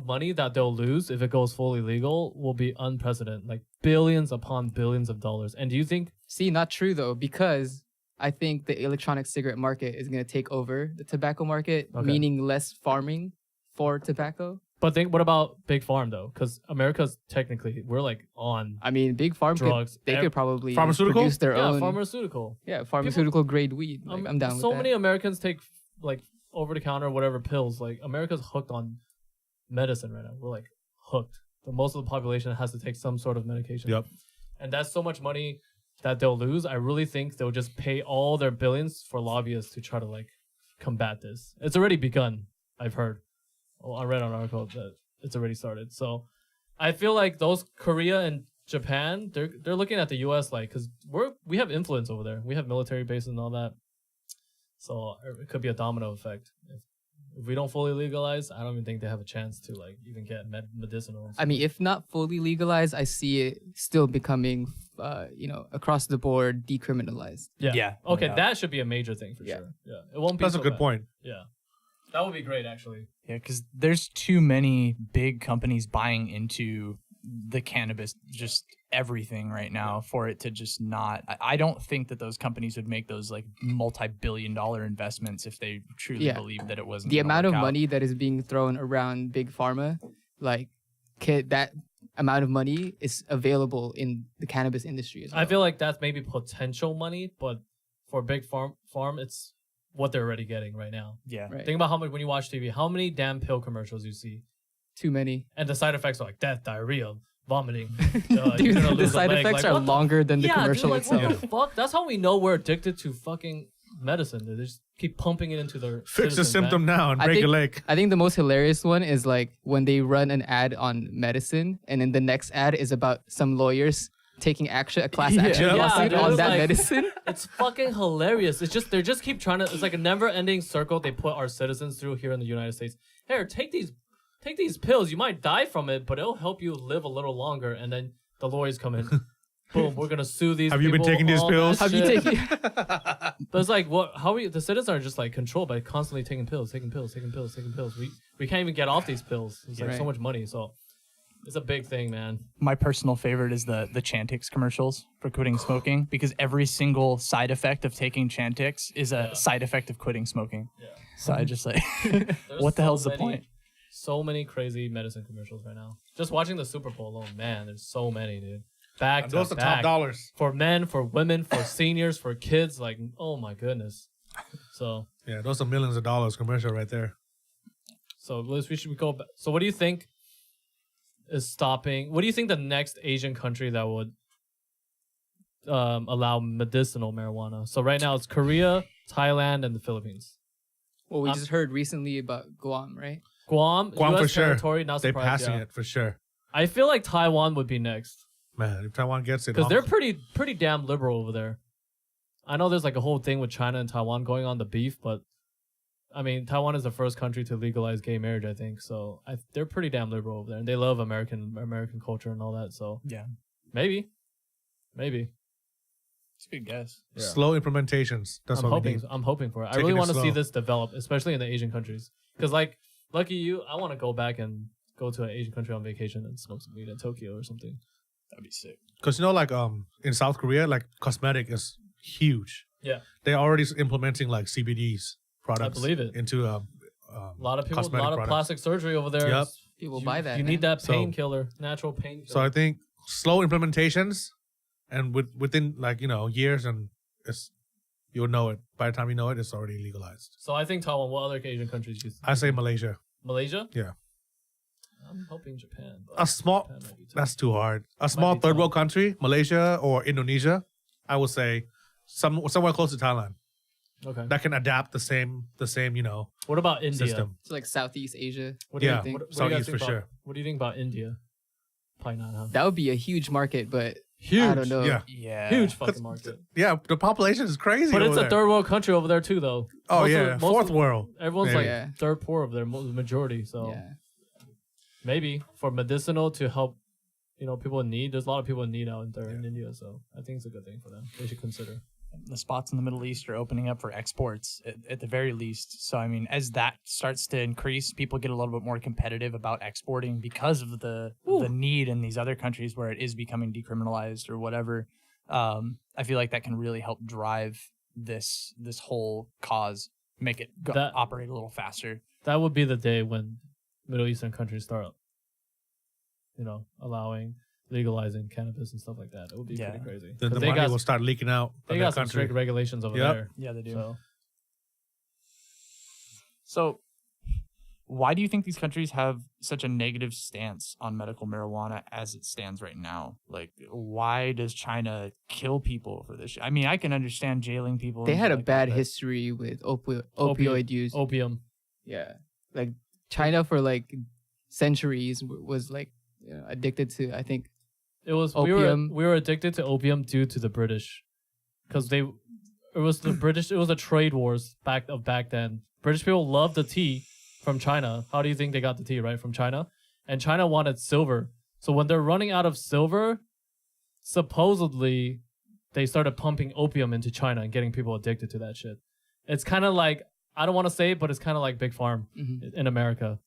money that they'll lose if it goes fully legal will be unprecedented, like billions upon billions of dollars. And do you think? See, not true though, because I think the electronic cigarette market is going to take over the tobacco market, Okay. meaning less farming for tobacco. But what about big farm though? Because America's technically we're like on I mean, big farm drugs. could probably Pharmaceutical? produce their own pharmaceutical. pharmaceutical grade weed. Like, I'm down with So that. many Americans take like over the counter whatever pills. Like America's hooked on medicine right now. We're like hooked. Most of the population has to take some sort of medication. Yep. And that's so much money that they'll lose. I really think they'll just pay all their billions for lobbyists to try to like combat this. It's already begun, I've heard. Well, I read an article that it's already started. So I feel like those Korea and Japan, they're looking at the US like, because we have influence over there. We have military bases and all that. So it could be a domino effect. If we don't fully legalize, I don't even think they have a chance to like even get medicinal. I mean, if not fully legalized, I see it still becoming, across the board decriminalized. Yeah, no Okay, doubt. that should be a major thing for Yeah. sure. Yeah. It won't be That's so a good bad. point. Yeah. That would be great actually. Yeah, because there's too many big companies buying into the cannabis, just everything right now for it to just not. I don't think that those companies would make those like multi-billion-dollar investments if they truly Yeah. believed that it wasn't The gonna amount of work out. money that is being thrown around big pharma, like that amount of money is available in the cannabis industry as well. I feel like that's maybe potential money, but for a big farm, it's what they're already getting right now. Yeah. Right. Think about how much when you watch TV, how many damn pill commercials you see, Too many. and the side effects are like death, diarrhea, vomiting. Dude, you're gonna the lose a side leg. effects Like, are what the longer than the yeah, commercial dude, like, itself. What the fuck? That's how we know we're addicted to fucking medicine. They just keep pumping it into their Fix the citizens, symptom man. now and I break think- a leg. I think the most hilarious one is like when they run an ad on medicine, and then the next ad is about some lawyers taking action, a class action Yeah, lawsuit dude, on that like- medicine. It's fucking hilarious. It's just they just keep trying to. It's like a never-ending circle they put our citizens through here in the United States. Here, take these pills. You might die from it, but it'll help you live a little longer. And then the lawyers come in. Boom, we're gonna sue these. Have you been people, taking these all that pills? Have you shit. taken? But it's like what? How we? The citizens are just like controlled by constantly taking pills. We can't even get off these pills. It's like so Right. much money. So it's a big thing, man. My personal favorite is the Chantix commercials for quitting smoking, because every single side effect of taking Chantix is a side effect of quitting smoking. Yeah. So I just like, There's what the so hell's the many- point? So many crazy medicine commercials right now. Just watching the Super Bowl alone, man. There's so many, dude. Back And to those are top back. dollars. For men, for women, for seniors, for kids. Like, oh my goodness. So Yeah, those are millions of dollars commercial right there. Liz, we should go back. So what do you think is stopping? What do you think the next Asian country that would allow medicinal marijuana? So right now it's Korea, Thailand, and the Philippines. Well, we just heard recently about Guam, right? Guam Guam US for sure. territory, not They're surprised. passing Yeah. it for sure. I feel like Taiwan would be next Man, if Taiwan gets it, because they're pretty damn liberal over there. I know there's like a whole thing with China and Taiwan going on the beef, but I mean Taiwan is the first country to legalize gay marriage, I think. So they're pretty damn liberal over there, and they love American culture and all that. So Yeah. maybe. It's a good guess. slow implementations. That's I'm what we hoping. need. I'm hoping for it. I Taking really it want to see slow. this develop, especially in the Asian countries. Because like, lucky you, I want to go back and go to an Asian country on vacation and smoke some weed in Tokyo or something. That'd be sick. Because like in South Korea, like cosmetic is huge. Yeah. They're already implementing like CBDs products. believe it. Into A lot of people, a cosmetic lot of products. plastic surgery over there. Yep. People You- buy that. You man. need that So- painkiller, natural painkiller. So I think slow implementations, and within like years, and you'll know it. By the time you know it, it's already legalized. So I think Taiwan. What other Asian countries? I say Malaysia. Malaysia. Yeah. I'm hoping Japan. But A small. Japan might be tough. That's too hard. A small be third tough. world country, Malaysia or Indonesia, I would say somewhere close to Thailand Okay. that can adapt the same What about India? system. It's like Southeast Asia. What do Yeah. you think? What do you guys Southeast think for about, sure. What do you think about India? Probably not, huh? That would be a huge market, but Huge. I don't know. Yeah. Yeah. Huge fucking market. Yeah, the population is crazy. But it's over a there. third world country over there too, though. Oh Most of yeah, the- most fourth of- world. Everyone's Maybe. like Yeah. third poor over there, majority. So Yeah. maybe for medicinal to help, people in need. There's a lot of people in need out there in India, so I think it's a good thing for them. They should consider. The spots in the Middle East are opening up for exports at the very least. So, I mean, as that starts to increase, people get a little bit more competitive about exporting because of the need in these other countries where it is becoming decriminalized or whatever. I feel like that can really help drive this whole cause, make it operate a little faster. That would be the day when Middle Eastern countries start, legalizing cannabis and stuff like that. It would be pretty crazy. Then 'Cause the money will start leaking out. They of got their some country. strict regulations over Yep. there. Yeah, they do. So So, why do you think these countries have such a negative stance on medical marijuana as it stands right now? Like, why does China kill people for this shit? I mean, I can understand jailing people. They and had shit a like bad that, but- history with opioid use. opium. Yeah. Like China for like centuries was like addicted to, I think. It was Opium. we were addicted to opium due to the British, because it was the British. It was the trade wars back then. British people loved the tea from China. How do you think they got the tea, right? From China, and China wanted silver. So when they're running out of silver, supposedly they started pumping opium into China and getting people addicted to that shit. It's kind of like, I don't want to say it, but it's kind of like Big Farm Mhm. in America.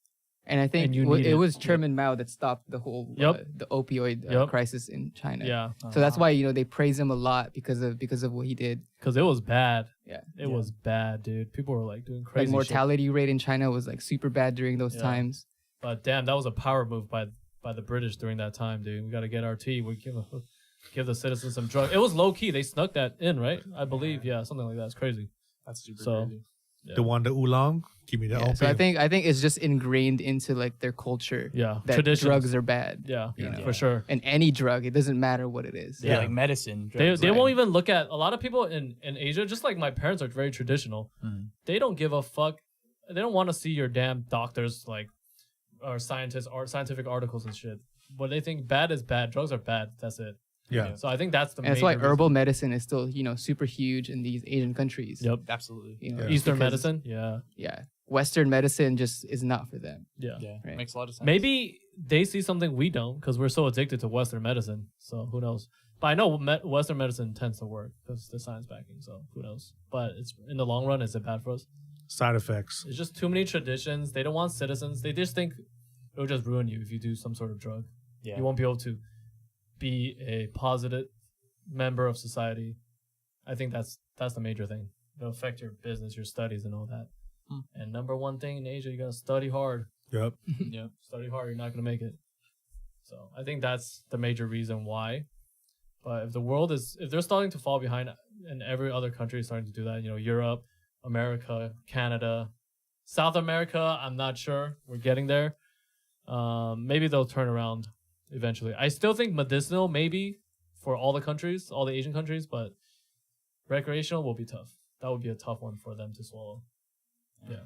And I think And you need it it. was Chairman Mao that stopped the whole the opioid Yep. crisis in China. Yeah. So that's why they praise him a lot because of what he did. Because it was bad. Yeah. It was bad, dude. People were like doing crazy Like mortality rate in China was like super bad during those Yeah. times. But damn, that was a power move by by the British during that time, dude. We got to get our tea. We give the citizens some drug. It was low key. They snuck that in, right? I believe, yeah, something like that. It's crazy. That's super So- crazy. Yeah. The oolong. Give me the Yeah, so I think it's just ingrained into like their culture Yeah, that traditions. drugs are bad. Yeah, you know. for sure. And any drug, it doesn't matter what it is. Yeah, Yeah. like medicine. They drugs, they right? won't even look at a lot of people in Asia. Just like my parents are very traditional. Mhm. They don't give a fuck. They don't want to see your damn doctors like or scientists or scientific articles and shit. What they think bad is bad. Drugs are bad. That's it. Yeah. So I think that's the. And that's why major reason. herbal medicine is still, super huge in these Asian countries. Yep. Absolutely. You know, Yeah. Eastern because- medicine. Yeah. Yeah. Western medicine just is not for them. Yeah. Yeah, Right. makes a lot of sense. Maybe they see something we don't because we're so addicted to Western medicine. So who knows? But I know Western medicine tends to work because the science backing. So who knows? But it's in the long run, is it bad for us? Side effects. It's just too many traditions. They don't want citizens. They just think it will just ruin you if you do some sort of drug. Yeah. You won't be able to be a positive member of society. I think that's the major thing. It'll affect your business, your studies, and all that. Hmm. And number one thing in Asia, you gotta study hard. Yep. Yeah. Study hard, you're not gonna make it. So I think that's the major reason why. But if they're starting to fall behind, and every other country is starting to do that, Europe, America, Canada, South America, I'm not sure. We're getting there. Maybe they'll turn around eventually. I still think medicinal, maybe for all the countries, all the Asian countries, but recreational will be tough. That would be a tough one for them to swallow. Yeah.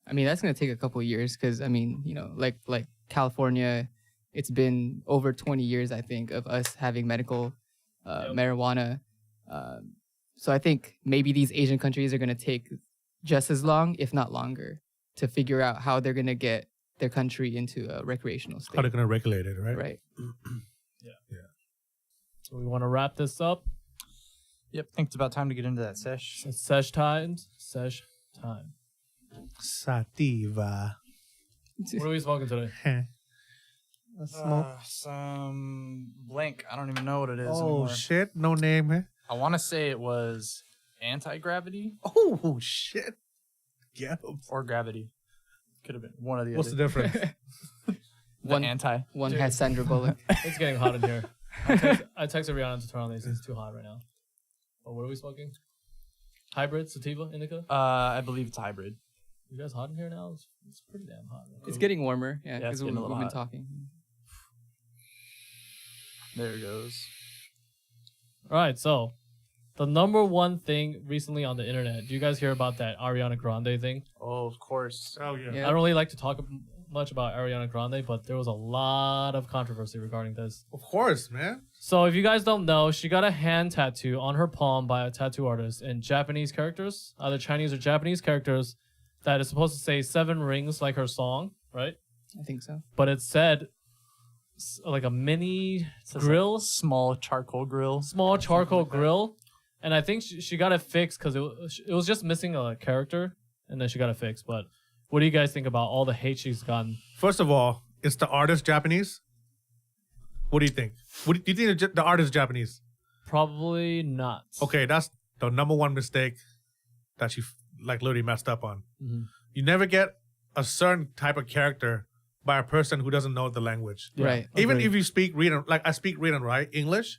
I mean, that's gonna take a couple of years because like California, it's been over 20 years, I think, of us having medical marijuana. So I think maybe these Asian countries are gonna take just as long, if not longer, to figure out how they're gonna get their country into a recreational How they're state. gonna regulate it, right? Right. So we want to wrap this up. Yep. I think it's about time to get into that sesh. It's Sesh time. Sesh time. Sativa. What are we smoking today? Some blank. I don't even know what it is Oh anymore. shit! No name, eh? I want to say it was anti-gravity Oh shit! Yeah. or gravity. Could have been one of the What's the other. difference? The One- anti. One has Sandra Bullock. It's getting hot in here. I texted Rihanna to turn on these. It's too hot right now. Oh, what are we smoking? Hybrid, sativa, indica? I believe it's hybrid. You guys hot in here now? It's pretty damn hot. It's getting warmer, yeah, Yeah, it's because getting a we've little been hot. talking. There it goes. All right, so the number one thing recently on the internet. Do you guys hear about that Ariana Grande thing? Oh, of course. Oh yeah. Yeah. I don't really like to talk much about Ariana Grande, but there was a lot of controversy regarding this. Of course, man. So if you guys don't know, she got a hand tattoo on her palm by a tattoo artist in Japanese characters, either Chinese or Japanese characters, that is supposed to say 7 rings like her song, right? I think so. But it said like a mini grill, Small charcoal grill. small charcoal grill. And I think she got it fixed because it was just missing a character, and then she got it fixed. But what do you guys think about all the hate she's gotten? First of all, is the artist Japanese? What do you think? Do you think the artist is Japanese? Probably not. Okay, that's the number one mistake that she literally messed up on. Mhm. You never get a certain type of character by a person who doesn't know the language. Yeah, Right. Even agreed. if you I speak read and write English.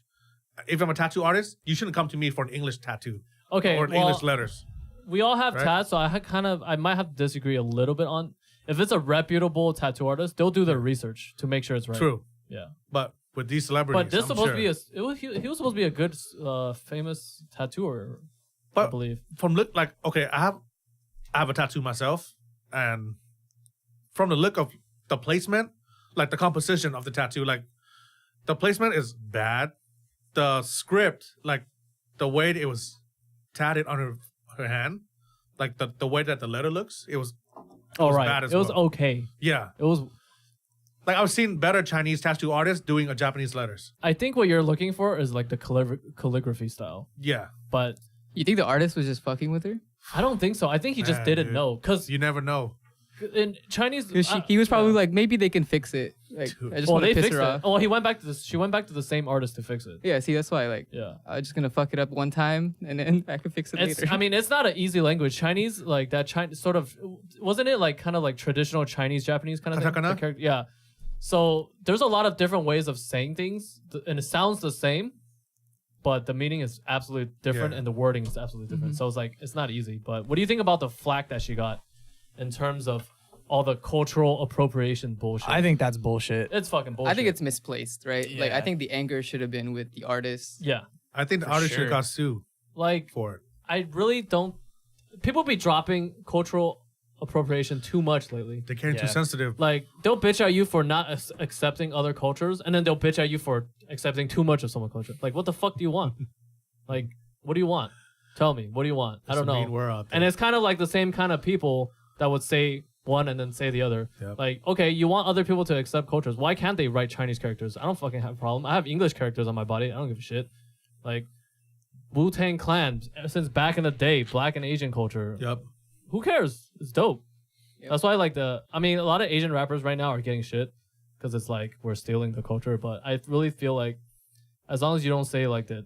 If I'm a tattoo artist, you shouldn't come to me for an English tattoo Okay, or well, English letters. we all have Right? tats, so I might have to disagree a little bit on if it's a reputable tattoo artist, they'll do their research to make sure it's right. True, Yeah. but with these celebrities, But this I'm supposed sure. to be he was supposed to be a good famous tattooer, I But believe. from look okay, I have a tattoo myself, and from the look of the placement, like the composition of the tattoo, like the placement is bad. The script, like the way it was tatted on her hand, like the way that the letter looks, it was All was right, bad as it was well. okay. yeah. It was. Like I've seen better Chinese tattoo artists doing a Japanese letters. I think what you're looking for is like the calligraphy style, Yeah, but You think the artist was just fucking with her? I don't think so. I think he just Man, didn't dude. know because you never know. in Chinese, 'Cause he was probably like, maybe they can fix it. Like, Dude. I just well, want they to piss fixed her it. off. Oh, he went back to this. She went back to the same artist to fix it. Yeah, see, that's why, like, Yeah. I'm just gonna fuck it up one time and then I can fix it later. I mean, it's not an easy language. Chinese, like that Chinese sort of, wasn't it like kind of like traditional Chinese Japanese kind of thing? Katakana? The character- yeah. So there's a lot of different ways of saying things, and it sounds the same, but the meaning is absolutely different, Yeah. and the wording is absolutely different. So it's like it's not easy. But what do you think about the flack that she got in terms of all the cultural appropriation bullshit? I think that's bullshit. it's fucking bullshit. I think it's misplaced, right? Like, I Yeah. think the anger should have been with the artist. yeah. I think the For artist should sure. have got sued Like for it. I really don't. People be dropping cultural appropriation too much lately. They're getting too Yeah. sensitive. Like they'll bitch at you for not accepting other cultures, and then they'll bitch at you for accepting too much of someone's culture. Like, what the fuck do you want? Like, what do you want? Tell me, what do you want? I It's don't a mean know. word out there. And it's kind of like the same kind of people that would say one and then say the other. Yep. Like, okay, you want other people to accept cultures. Why can't they write Chinese characters? I don't fucking have a problem. I have English characters on my body. I don't give a shit. Like, Wu-Tang Clan, since back in the day, black and Asian culture. Yep. Who cares? It's dope. Yep. That's why I like I mean, a lot of Asian rappers right now are getting shit because it's like we're stealing the culture. But I really feel like as long as you don't say like the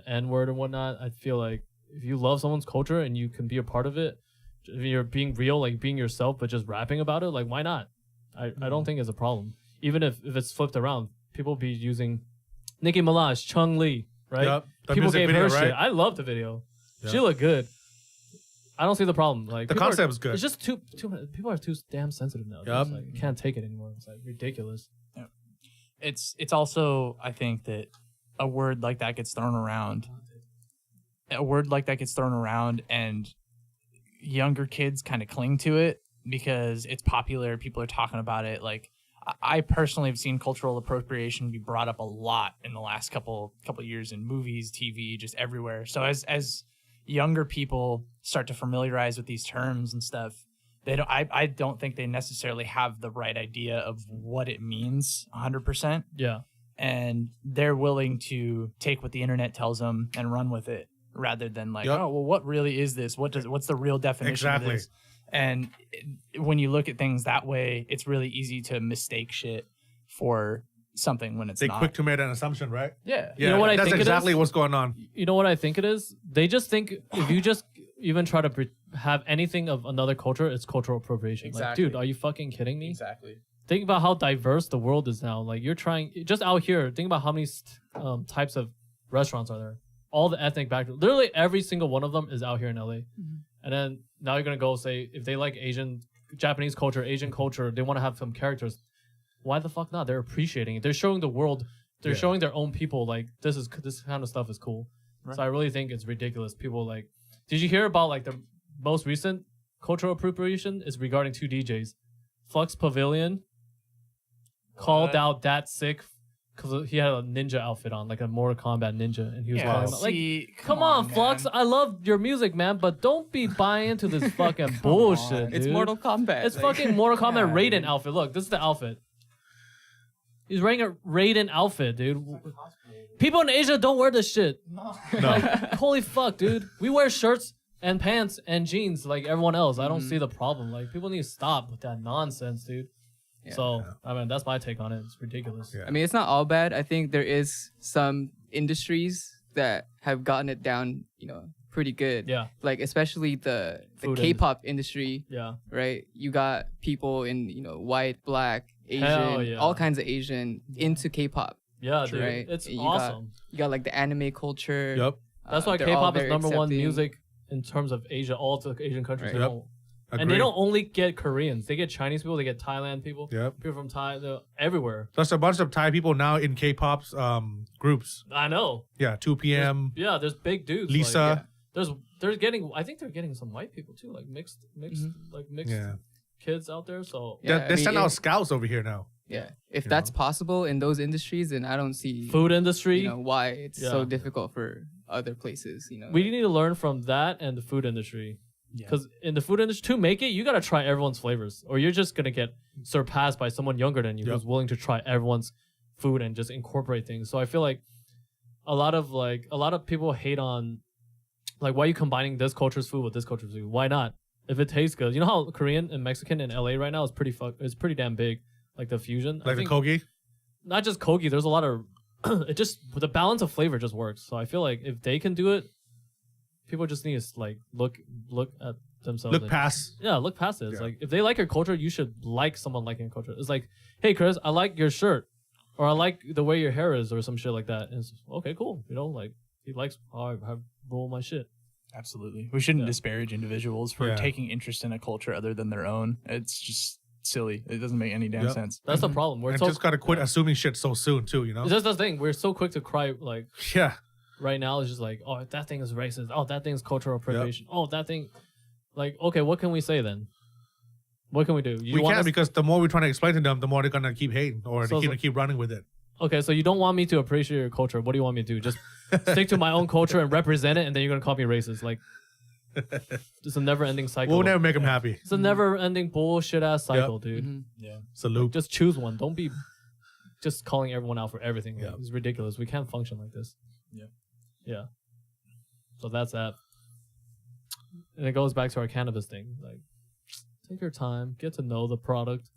N-word and whatnot, I feel like if you love someone's culture and you can be a part of it, if you're being real, like being yourself, but just rapping about it, like why not? I don't think it's a problem. Even if it's flipped around, people be using Nicki Minaj, Chung Lee, right? Yep. The People music gave video, her right? shit. I love the video. Yep. She looked good. I don't see the problem. Like The people concept are, is good. It's just too people are too damn sensitive now. Yep. It's like, you can't take it anymore. It's like ridiculous. It's also, I think, that a word like that gets thrown around. A word like that gets thrown around, and younger kids kind of cling to it because it's popular. People are talking about it. Like, I personally have seen cultural appropriation be brought up a lot in the last couple years in movies, TV, just everywhere. So as younger people start to familiarize with these terms and stuff, I don't think they necessarily have the right idea of what it means 100%. Yeah. And they're willing to take what the internet tells them and run with it rather than like, Yep. oh, well, what really is this? What's the real definition Exactly. of this? And when you look at things that way, it's really easy to mistake shit for something when it's They not. quick to make an assumption, right? Yeah. Yeah, know what I that's think it exactly is? what's going on. You know what I think it is? They just think if you just even try to have anything of another culture, it's cultural appropriation. Exactly. Like, dude, are you fucking kidding me? Exactly. Think about how diverse the world is now. Like you're trying just out here. Think about how many types of restaurants are there. All the ethnic background. Literally every single one of them is out here in LA. And then now you're gonna go say if they like Japanese culture, Asian culture, they want to have some characters. Why the fuck not? They're appreciating it. They're showing the world. They're Yeah. showing their own people like this kind of stuff is cool. Right. So I really think it's ridiculous. People like, did you hear about like the most recent cultural appropriation is regarding two DJs, Flux Pavilion called out that sick because he had a ninja outfit on, like a Mortal Kombat ninja, and he was Yeah, calling him out, like, see, come on, Flux, man. I love your music, man, but don't be buying into this fucking bullshit. on. It's dude. Mortal Kombat. It's like- fucking Mortal Kombat Yeah, Raiden dude. outfit. Look, this is the outfit. He's wearing a Raiden outfit, dude. People in Asia don't wear this shit. No. Like, holy fuck, dude. We wear shirts and pants and jeans like everyone else. I don't see the problem. Like, people need to stop with that nonsense, dude. Yeah. So, I mean, that's my take on it. It's ridiculous. Yeah. I mean, it's not all bad. I think there is some industries that have gotten it down, pretty good. Yeah, Like especially the Food K-pop industry, yeah. right? You got people in, white, black, Asian, Hell yeah. all kinds of Asian into K-pop. Yeah, dude. Right. It's You awesome. You got like the anime culture. Yep. That's why they're all K-pop is very number one accepting. music in terms of Asia, all the Asian countries. Right. They Yep. don't- Agree. And they don't only get Koreans. They get Chinese people. They get Thailand people. Yep. People from Thai. They're everywhere. There's a bunch of Thai people now in K-pop's groups. I know. Yeah, 2 p.m. Yeah, there's big dudes. Lisa. Like, they're getting. I think they're getting some white people too, like mixed, Yeah. kids out there. So Yeah, they I mean, send out if- scouts over here now. Yeah. If You that's know? possible in those industries, then I don't see food industry. why it's so Yeah. difficult for other places. We need to learn from that and the food industry. Yeah. Because in the food industry, to make it, you got to try everyone's flavors, or you're just going to get surpassed by someone younger than you Yep. who's willing to try everyone's food and just incorporate things. So I feel like a lot of people hate on, like, why are you combining this culture's food with this culture's food? Why not? if it tastes good. You know how Korean and Mexican in LA right now is it's pretty damn big. Like the fusion. Like the kogi? Not just kogi, there's a lot of it just the balance of flavor just works. So I feel like if they can do it, people just need to like look at themselves. Look past. Yeah, look past it. It's like if they like your culture, you should like someone liking your culture. It's like, hey Chris, I like your shirt. Or I like the way your hair is or some shit like that. And it's okay, cool. You know, like he likes how I roll my shit. Absolutely. We shouldn't disparage individuals for taking interest in a culture other than their own. It's just silly. It doesn't make any damn sense. That's the problem. We're and just gotta quit assuming shit so soon too, you know? It's just the thing. We're so quick to cry like right now it's just like, oh, that thing is racist. Oh, that thing's cultural appropriation. Oh, that thing like, okay, what can we say then? What can we do? We can't because the more we're trying to explain to them, the more they're gonna keep hating or they're gonna keep running with it. Okay, so you don't want me to appreciate your culture. What do you want me to do? Just stick to my own culture and represent it, and then you're gonna call me racist? Like, it's a never-ending cycle. We'll never make them happy. It's a never-ending bullshit-ass cycle, dude. Mm-hmm. Yeah. It's a loop. Just choose one. Don't be just calling everyone out for everything. Yeah. It's ridiculous. We can't function like this. Yeah. Yeah. So that's that. And it goes back to our cannabis thing. Like, take your time, get to know the product,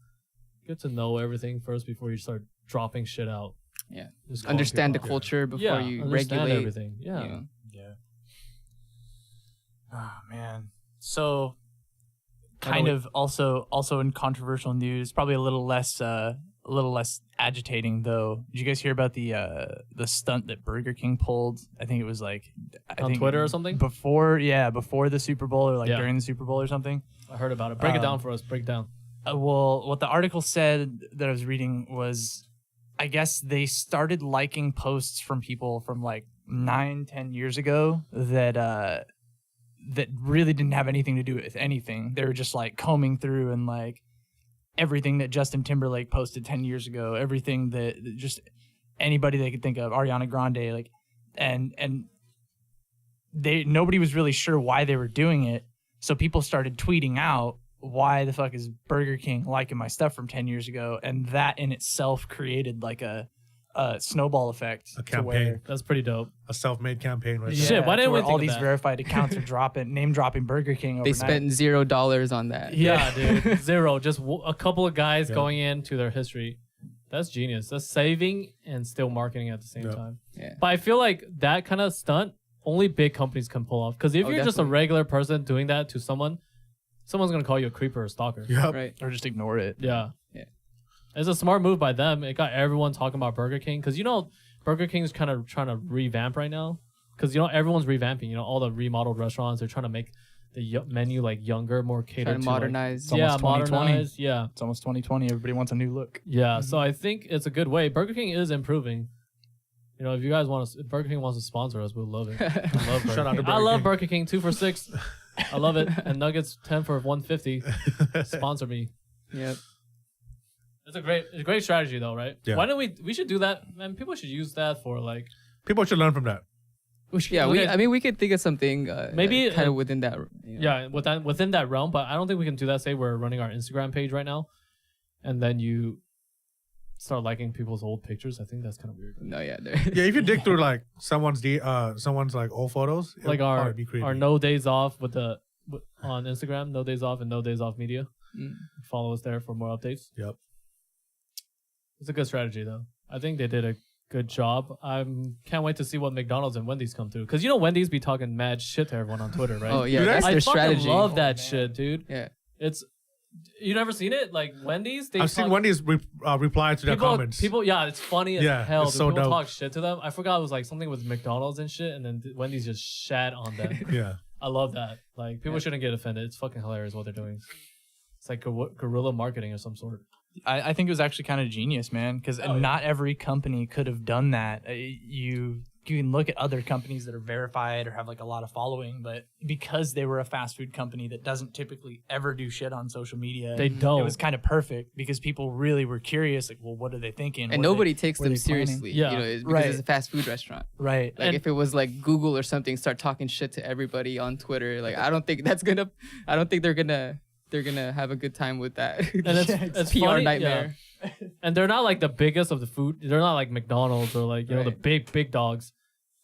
get to know everything first before you start dropping shit out. Yeah. Just Understand the culture before you regulate everything. Yeah. You know. Yeah. Oh man. So kind of also in controversial news, probably a little less agitating though. Did you guys hear about the stunt that Burger King pulled? I think it was like on Twitter or something? Before the Super Bowl or during the Super Bowl or something. I heard about it. Break it down for us. Break it down. Well, what the article said that I was reading was, I guess they started liking posts from people from like 9-10 years ago that really didn't have anything to do with anything. They were just like combing through and like everything that Justin Timberlake posted 10 years ago, everything that just anybody they could think of, Ariana Grande, like, and nobody was really sure why they were doing it. So people started tweeting out, why the fuck is Burger King liking my stuff from 10 years ago? And that in itself created like a snowball effect. A campaign. That's pretty dope. A self-made campaign right Yeah, Shit, why didn't we think all of these that? verified accounts are name dropping Burger King overnight. They spent $0 on that. Yeah, dude. Zero. Just a couple of guys going into their history. That's genius. That's saving and still marketing at the same time. Yeah. But I feel like that kind of stunt, only big companies can pull off. Because if you're just a regular person doing that to someone's going to call you a creeper or a stalker. Yep. Right. Or just ignore it. Yeah. It's a smart move by them. It got everyone talking about Burger King. Because, Burger King is kind of trying to revamp right now. Because, everyone's revamping. All the remodeled restaurants, they're trying to make the menu like younger, more catered Trying to to modernize. It's almost 2020. modernize. Yeah. It's almost 2020. Everybody wants a new look. Yeah. So I think it's a good way. Burger King is improving. If you guys if Burger King wants to sponsor us, we'll love it. I love Burger Shout out to King. Burger I love King. Burger King 2 for $6. I love it. And nuggets 10 for $150. Sponsor me. Yep. It's a great strategy though, right? Yeah. Why don't we should do that, man? People should use that for like. People should learn from that. We could think of something Maybe, kind of within that. Yeah, within that realm, but I don't think we can do that. Say we're running our Instagram page right now, and then you start liking people's old pictures. I think that's kind of weird. No, yeah. Yeah, if you dig through like someone's like old photos, Like it'll probably be creepy. our no days off on Instagram, no days off and no days off media. Follow us there for more updates. Yep. It's a good strategy though. I think they did a good job. Can't wait to see what McDonald's and Wendy's come through. Because Wendy's be talking mad shit to everyone on Twitter, right? Oh yeah, Do they? that's I their fucking strategy. love that shit, dude. Yeah. You never seen it? Like Wendy's, I've seen Wendy's reply to their comments. Yeah, it's funny as hell. it's Dude. so People dope. talk shit to them. I forgot it was like something with McDonald's and shit, and then Wendy's just shat on them. Yeah. I love that. Like people shouldn't get offended. It's fucking hilarious what they're doing. It's like guerrilla marketing of some sort. I think it was actually kind of genius, man, because not every company could have done that. You can look at other companies that are verified or have like a lot of following, but because they were a fast food company that doesn't typically ever do shit on social media, They don't. It was kind of perfect because people really were curious, like, well, what are they thinking? And What are nobody they- takes what are them they planning? seriously. Yeah. Because Right. it's a fast food restaurant. Right. Like And- if it was like Google or something, start talking shit to everybody on Twitter. Like I don't think they're gonna have a good time with that. And it's PR funny, nightmare. And they're not like the biggest of the food. They're not like McDonald's or like the big dogs.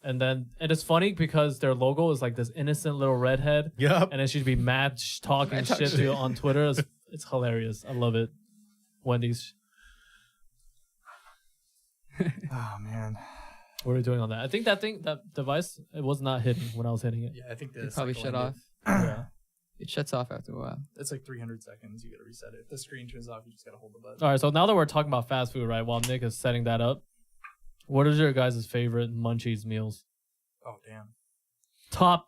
And it's funny because their logo is like this innocent little redhead. Yep. And then she'd be mad talking shit to you on Twitter. It's hilarious. I love it. Wendy's. Oh man. What are we doing on that? I think that device, it was not hitting when I was hitting it. Yeah, I think It probably shut off. Yeah. It shuts off after a while. It's like 300 seconds. You gotta reset it. If the screen turns off, you just gotta hold the button. All right, so now that we're talking about fast food, right, while Nick is setting that up, what is your guys' favorite Munchies meals? Oh damn.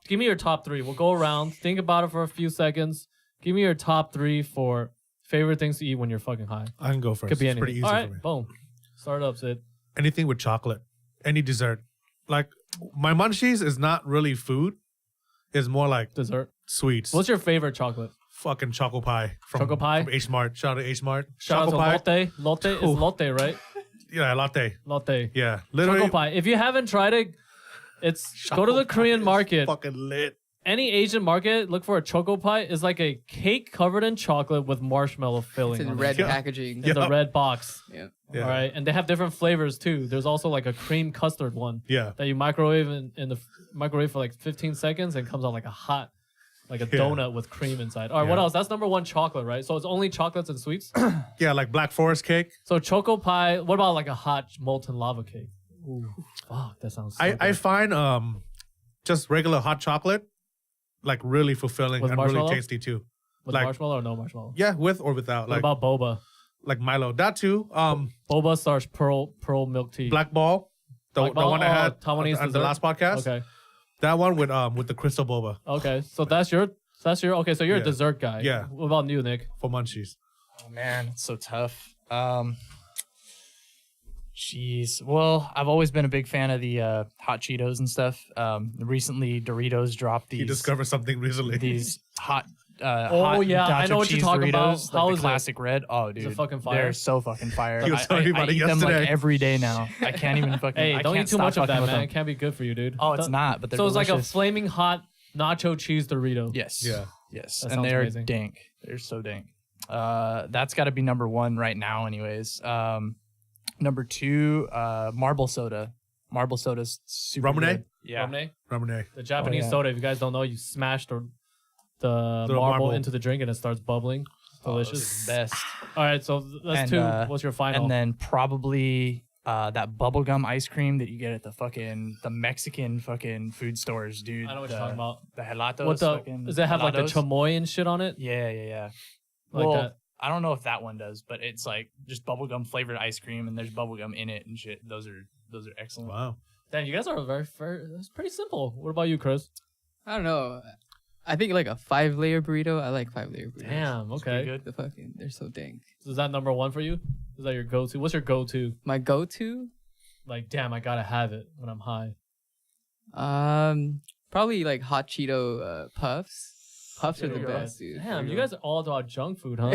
Give me your top 3. We'll go around. Think about it for a few seconds. Give me your top 3 for favorite things to eat when you're fucking high. I can go first. Could be It's anything. pretty easy All for right, me. boom. Start up, Sid. Anything with chocolate, any dessert. Like my Munchies is not really food. It's more like Dessert. sweets. What's your favorite chocolate? Fucking choco pie from Choco pie? from H Mart. Shout out to H Mart. Shout Choco out pie. to Lotte. Lotte is Ooh. Lotte, right? Yeah, latte. Lotte. Yeah, literally. Choco pie. If you haven't tried it, go to the Choco pie Korean is market. Fucking lit. Any Asian market, look for a choco pie. It's like a cake covered in chocolate with marshmallow filling. It's in on red Yeah. packaging. it. In the Yeah. red box. Yeah. Yeah. All right, and they have different flavors too. There's also like a cream custard one Yeah. that you microwave in the microwave for like 15 seconds and comes out like a hot, like a donut with cream inside. All right, what Yeah. else? That's number 1, chocolate, right? So it's only chocolates and sweets. Yeah, like Black Forest cake. So choco pie. What about like a hot molten lava cake? Ooh, fuck, that sounds. So I good. find just regular hot chocolate like really fulfilling With and marshmallow? really tasty too. with like- marshmallow or no marshmallow. Yeah, with or without. What Like about boba? like Milo. That too. Boba starch pearl milk tea. Black Ball. The Black Ball? one I Oh, had Taiwanese on the dessert? last podcast. Okay. That one with the crystal boba Okay. So that's your. Okay. So you're a Yeah. dessert guy. Yeah. What about you, Nick? for Munchies. Oh man, it's so tough. Jeez. Well, I've always been a big fan of the hot Cheetos and stuff. Recently, Doritos dropped He these discovered something recently. these hot. Oh, hot yeah, I nacho know what you're cheese talking about. Doritos, How like is the it? classic red. Oh, dude, it fucking fire? They're so fucking fire. He was telling me about I it eat them like yesterday. every day now. I can't even fucking. Hey, I don't can't eat too stop much of fucking that, with man. them. It can't be good for you, dude. Oh, it's not. But they're So it's like a delicious. flaming hot nacho cheese Dorito. Yes. Yeah. Yes. That And sounds they're amazing. dank. They're so dank. That's got to be number 1 right now, anyways. Number 2, marble soda. Marble soda's super Ramune? good. Yeah. Ramune? Ramune. The Japanese yeah. soda. If you guys don't know, you smash the The marble marble. into the drink and it starts bubbling. Oh, those Delicious. are the best. All right, so that's And, 2. What's your final? And then probably that bubblegum ice cream that you get at the Mexican fucking food stores, dude. I know what you're talking about. The gelatos. What the? fucking Does it have like the gelatos. chamoy and shit on it? Yeah. Like Well, that? I don't know if that one does, but it's like just bubblegum flavored ice cream and there's bubblegum in it and shit. Those are excellent. Wow. Damn, you guys are very fair. That's pretty simple. What about you, Chris? I don't know. I think like a 5-layer burrito. I like 5-layer burritos. Damn. Okay. Good. The fucking, they're so dank. So is that number 1 for you? Is that your go-to? What's your go-to? My go-to, Like, damn, I gotta have it when I'm high. probably like hot Cheeto puffs. Puffs are There the you go. best, dude. Damn, for you real. guys are all about junk food, huh?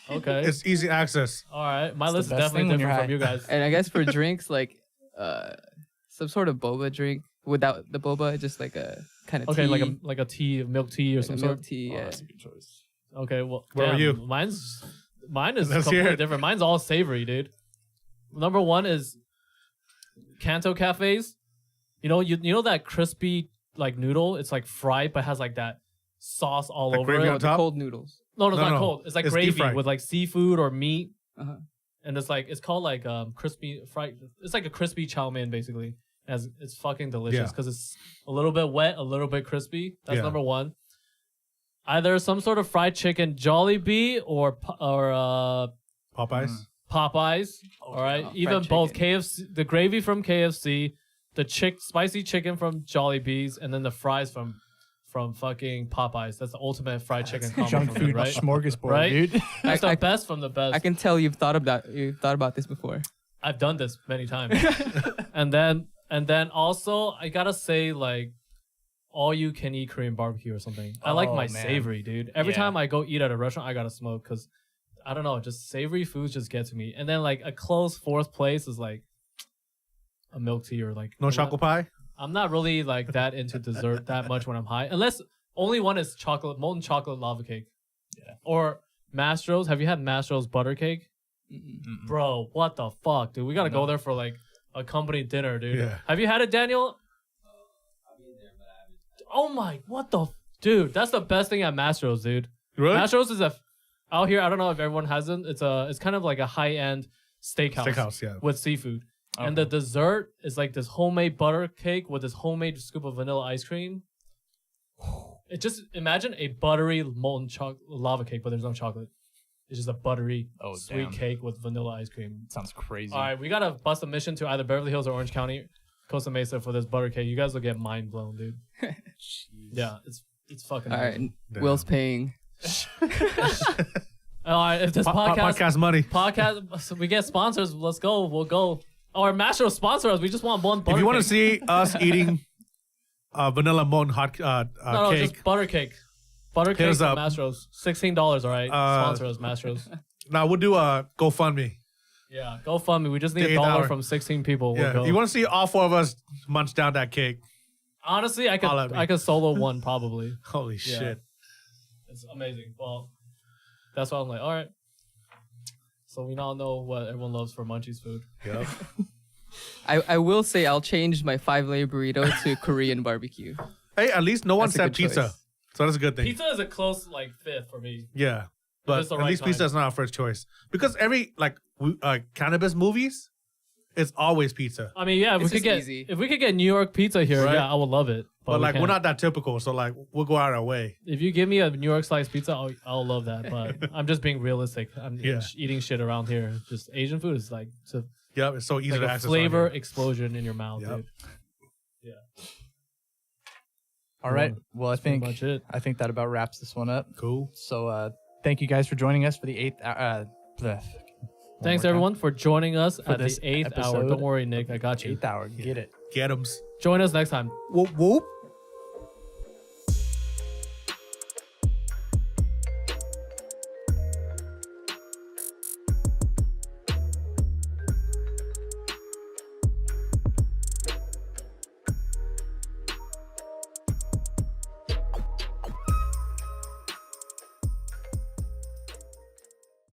Okay. It's easy access. All right. My It's the list is best definitely thing when you're different from high. you guys. And I guess for drinks, like some sort of boba drink without the boba, just like a kind of Okay, tea, like a tea, milk tea or like some a sort. milk tea. Oh, Yeah. that's a good choice. Okay, well, What damn, about you? Mine is Let's hear completely it. different. Mine's all savory, dude. Number 1 is Kanto cafes. You know that crispy like noodle. It's like fried, but has like that sauce all Like over gravy it. on Oh, the top? cold noodles. No, it's No, not no. cold. It's like It's deep gravy fried. with like seafood or meat, Uh-huh. and it's called like crispy fried. It's like a crispy chow mein basically. As it's fucking delicious Yeah. because it's a little bit wet, a little bit crispy. That's Yeah. number 1. Either some sort of fried chicken Jollibee or Popeyes. Popeyes. All right, fried even both chicken. KFC, the gravy from KFC, the spicy chicken from Jollibee's, and then the fries from fucking Popeyes. That's the ultimate fried chicken combo Junk for me, food right? smorgasbord, Right? dude. That's the I- best from the best. I can tell you've thought about this before. I've done this many times. and then also I gotta say like all you can eat Korean barbecue or something. I like Oh, my man. savory, dude. Every Yeah. time I go eat at a restaurant, I gotta smoke because I don't know, just savory foods just get to me. And then like a close 4th place is like a milk tea or like No chocolate pie. I'm not really like that into dessert that much when I'm high, unless only one is molten chocolate lava cake. Yeah. Or Mastro's. Have you had Mastro's butter cake? Mm-mm. Bro, what the fuck, dude? We gotta No. go there for like a company dinner, dude. Yeah. Have you had it, Daniel? Oh my, dude, that's the best thing at Mastro's, dude. Really? Mastro's is out here, I don't know if everyone has it. It's kind of like a high-end steakhouse. Yeah. With seafood. Okay. And the dessert is like this homemade butter cake with this homemade scoop of vanilla ice cream. It just imagine a buttery molten lava cake, but there's no chocolate. It's just a buttery sweet cake with vanilla ice cream. Sounds crazy. All right, we gotta bust a mission to either Beverly Hills or Orange County, Costa Mesa for this butter cake. You guys will get mind blown, dude. Yeah, it's fucking. All right, amazing. Will's paying. All right, if this Podcast money. so we get sponsors, let's go. We'll go. Our Master sponsor us. We just want one butter If you want to cake. see us eating vanilla molten hot no, cake, just butter cake. Butter cake us from up. Mastro's. $16, all right? Sponsor us, Mastro's. now we'll do a GoFundMe. Yeah, go fund me. We just need The $1 8 hour. from 16 people. We'll Yeah, go. you want to see all 4 of us munch down that cake? Honestly, I Holla at me. could solo one probably. Holy Yeah. shit! It's amazing. Well, that's why I'm like, all right. So we now know what everyone loves for Munchies food. Yep. I will say I'll change my 5-layer burrito to Korean barbecue. Hey, at least no one That's a said good pizza, choice. so that's a good thing. Pizza is a close like fifth for me. Yeah, If but it's the at right least pizza kind. is not our first choice because every cannabis movies, it's always pizza. I mean, yeah, It's just easy. if we could get New York pizza here, Right. yeah, I would love it. But we like we're can't. not that typical, so like we'll go out of our way. If you give me a New York sliced pizza, I'll love that. But I'm just being realistic. I'm eating shit around here. Just Asian food is like Yep, it's so easy like to a access. flavor on here. explosion in your mouth, Yep. dude. All right. Well, I Pretty think much it. that about wraps this one up. Cool. So thank you guys for joining us for the 8th Thanks everyone for joining us For at the this 8th hour. episode Don't worry, Nick. I got you. 8th hour. Get it. Get 'ems. Join us next time. Whoop whoop.